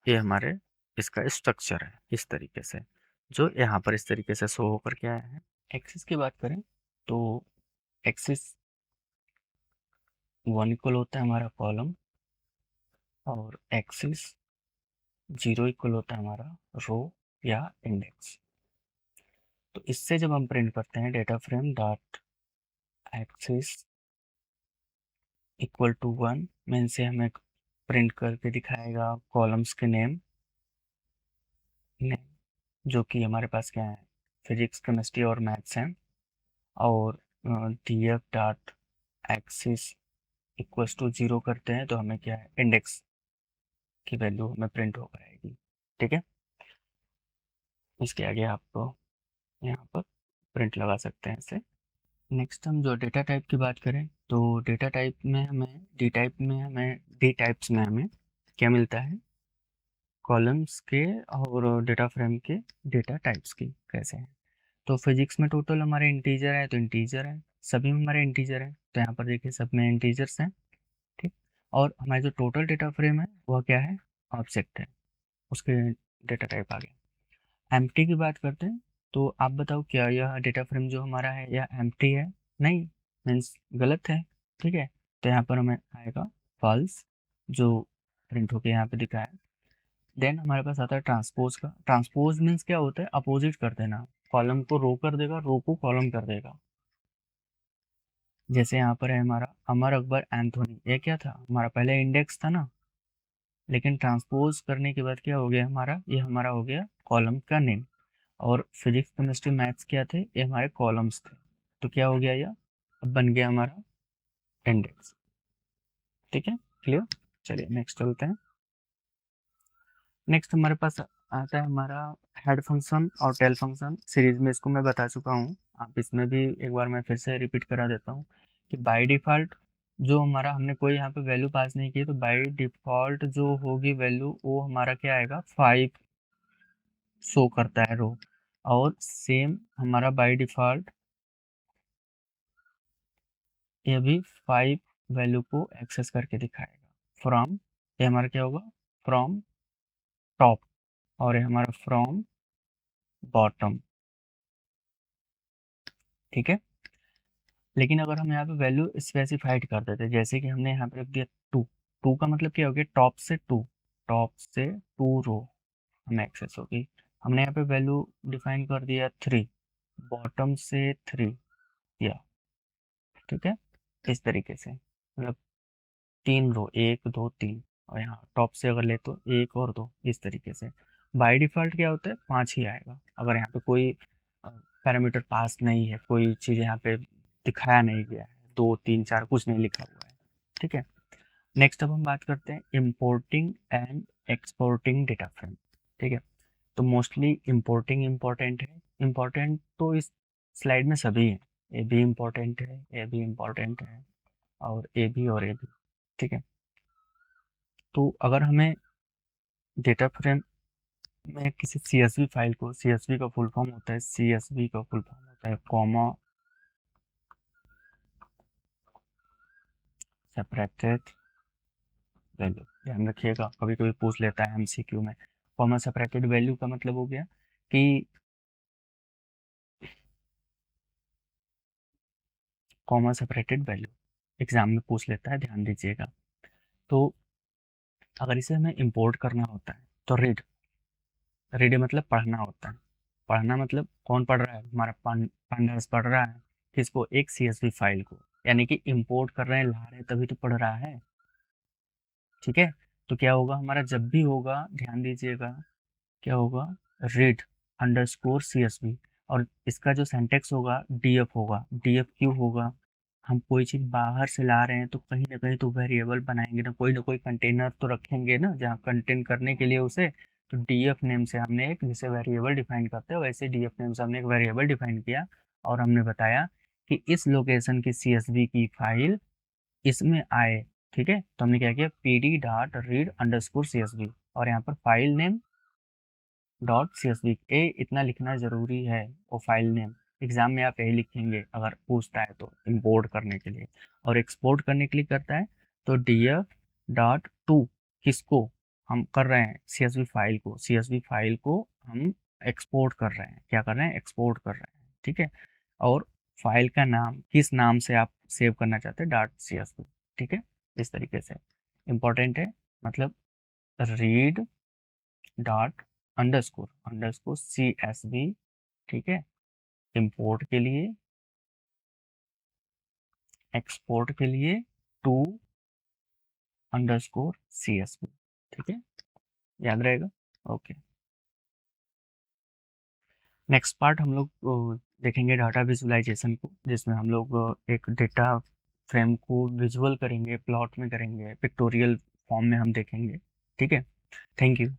ये हमारे इसका स्ट्रक्चर है इस तरीके से, जो यहाँ पर इस तरीके से शो होकर के आया है। एक्सिस की बात करें तो एक्सिस 1 इक्वल होता है हमारा कॉलम, और एक्सिस 0 इक्वल होता है हमारा रो या इंडेक्स। तो इससे जब हम प्रिंट करते हैं data frame dot axis equal to 1 में, इनसे हमें प्रिंट करके दिखाएगा कॉलम्स के नेम, जो कि हमारे पास क्या है, फिजिक्स केमिस्ट्री और मैथ्स हैं। और D F dot axis equals to 0 करते हैं तो हमें क्या है, इंडेक्स की वैल्यू हमें प्रिंट होकर आएगी। ठीक है, इसके आगे आप यहाँ पर प्रिंट लगा सकते हैं इसे। नेक्स्ट हम जो डेटा टाइप की बात करें तो डेटा टाइप में हमें डी टाइप्स में हमें क्या मिलता है, कॉलम्स के और डेटा फ्रेम के डेटा टाइप्स की कैसे हैं। तो फिजिक्स में टोटल हमारे इंटीजर है, तो इंटीजर है, सभी में हमारे इंटीजर है, तो यहाँ पर देखिए सब में इंटीजर्स हैं। ठीक, और हमारा जो टोटल डेटा फ्रेम है वह क्या है, ऑब्जेक्ट है, उसके डेटा टाइप आ गया। एम्प्टी की बात करते हैं, तो आप बताओ क्या यह डेटा फ्रेम जो हमारा है यह एम्प्टी है, नहीं, मीन्स गलत है। ठीक है, तो यहाँ पर हमें आएगा फॉल्स, जो प्रिंट होके यहाँ पे दिखा है। देन हमारे पास आता है ट्रांसपोज का। ट्रांसपोज मीन्स क्या होता है, अपोजिट कर देना, कॉलम को रो कर देगा, रो को कॉलम कर देगा। जैसे यहाँ पर है हमारा अमर अकबर एंथोनी, ये क्या था, हमारा पहले इंडेक्स था ना, लेकिन ट्रांसपोज करने के बाद क्या हो गया हमारा, ये हमारा हो गया कॉलम का नेम। और फिजिक्स केमिस्ट्री मैथ्स क्या थे, ये हमारे कॉलम्स थे, तो क्या हो गया, यह अब बन गया हमारा इंडेक्स। ठीक है, क्लियर। चलिए नेक्स्ट चलते हैं। नेक्स्ट हमारे पास आता है हमारा हेड फंक्शन और टेल फंक्शन। सीरीज में इसको मैं बता चुका हूँ, आप इसमें भी एक बार मैं फिर से रिपीट करा देता हूँ कि बाय डिफ़ॉल्ट जो हमारा, हमने कोई यहाँ पे वैल्यू पास नहीं की, तो बाय डिफ़ॉल्ट जो होगी वैल्यू वो हमारा क्या आएगा, 5 शो करता है रो। और सेम हमारा बाय डिफ़ॉल्ट ये भी 5 वैल्यू को एक्सेस करके दिखाएगा फ्रॉम, ये हमारा क्या होगा, फ्रॉम टॉप, और ये हमारा फ्रॉम बॉटम। ठीक है, लेकिन अगर हम यहाँ पे वैल्यू स्पेसिफाइड कर देते, जैसे कि हमने यहाँ पे रख दिया 2, 2 का मतलब क्या हो गया, टॉप से 2 रो हमें एक्सेस होगी। हमने यहाँ पे वैल्यू डिफाइन कर दिया 3, बॉटम से 3 या, ठीक है, इस तरीके से, मतलब 3 रो, 1 2 3, और यहाँ टॉप से अगर ले तो 1 और 2, इस तरीके से। बाय डिफ़ॉल्ट क्या होता है, 5 ही आएगा, अगर यहाँ पे कोई पैरामीटर पास नहीं है, कोई चीज़ यहाँ पे दिखाया नहीं गया है, 2 3 4 कुछ नहीं लिखा हुआ है। ठीक है, नेक्स्ट अब हम बात करते हैं importing and exporting data frame. ठीक है, तो मोस्टली इम्पोर्टिंग इम्पोर्टेंट है, इम्पोर्टेंट तो इस स्लाइड में सभी है, ए भी इम्पोर्टेंट है, ए भी इम्पोर्टेंट है, और ए भी और ए भी। ठीक है, तो अगर हमें डेटा फ्रेम में किसी CSV फाइल को, CSV का फुल फॉर्म होता है, CSV का फुल फॉर्म होता है कॉमा सेपरेटेड वैल्यू, ध्यान रखिएगा, कभी कभी पूछ लेता है MCQ में। कॉमा सेपरेटेड वैल्यू का मतलब हो गया कि कॉमा सेपरेटेड वैल्यू एग्जाम में पूछ लेता है, ध्यान दीजिएगा। तो अगर इसे हमें इंपोर्ट करना होता है तो रीड मतलब पढ़ना होता है। पढ़ना मतलब कौन पढ़ रहा है, हमारा पांडास पढ़ रहा है किसको, एक CSV फाइल को, यानी कि इंपोर्ट कर रहे हैं, ला रहे हैं, तभी तो पढ़ रहा है। ठीक है, तो क्या होगा हमारा, जब भी होगा ध्यान दीजिएगा, क्या होगा, रीड अंडरस्कोर CSV, और इसका जो सिंटैक्स होगा DF होगा। DF क्यों होगा, हम कोई चीज़ बाहर से ला रहे हैं तो कहीं ना कहीं तो वेरिएबल बनाएंगे ना कोई कंटेनर तो रखेंगे ना जहाँ कंटेन करने के लिए उसे, तो DF नेम से हमने एक, जैसे वेरिएबल डिफाइन करते हैं वैसे DF नेम से हमने एक वेरिएबल डिफाइन किया, और हमने बताया कि इस लोकेशन की CSV की फाइल इसमें आए, ठीक है। तो हमने क्या किया, pd.read_csv और यहाँ पर फाइल नेम .csv इतना लिखना जरूरी है, वो फाइल नेम एग्जाम में आप यही लिखेंगे अगर पूछता है तो, इंपोर्ट करने के लिए। और एक्सपोर्ट करने के लिए करता है तो df.to किसको हम कर रहे हैं, CSV फाइल को हम एक्सपोर्ट कर रहे हैं, क्या कर रहे हैं, एक्सपोर्ट कर रहे हैं, ठीक है। और फाइल का नाम किस नाम से आप सेव करना चाहते हैं, .csv, ठीक है। इस तरीके से इंपॉर्टेंट है, मतलब रीड अंडरस्कोर CSV, ठीक है, इंपोर्ट के लिए, एक्सपोर्ट के लिए to_CSV, ठीक है, याद रहेगा। ओके, नेक्स्ट पार्ट हम लोग देखेंगे डाटा विजुअलाइजेशन को, जिसमें हम लोग एक डेटा फ्रेम को विजुअल करेंगे, प्लॉट में करेंगे, पिक्टोरियल फॉर्म में हम देखेंगे, ठीक है। Thank you.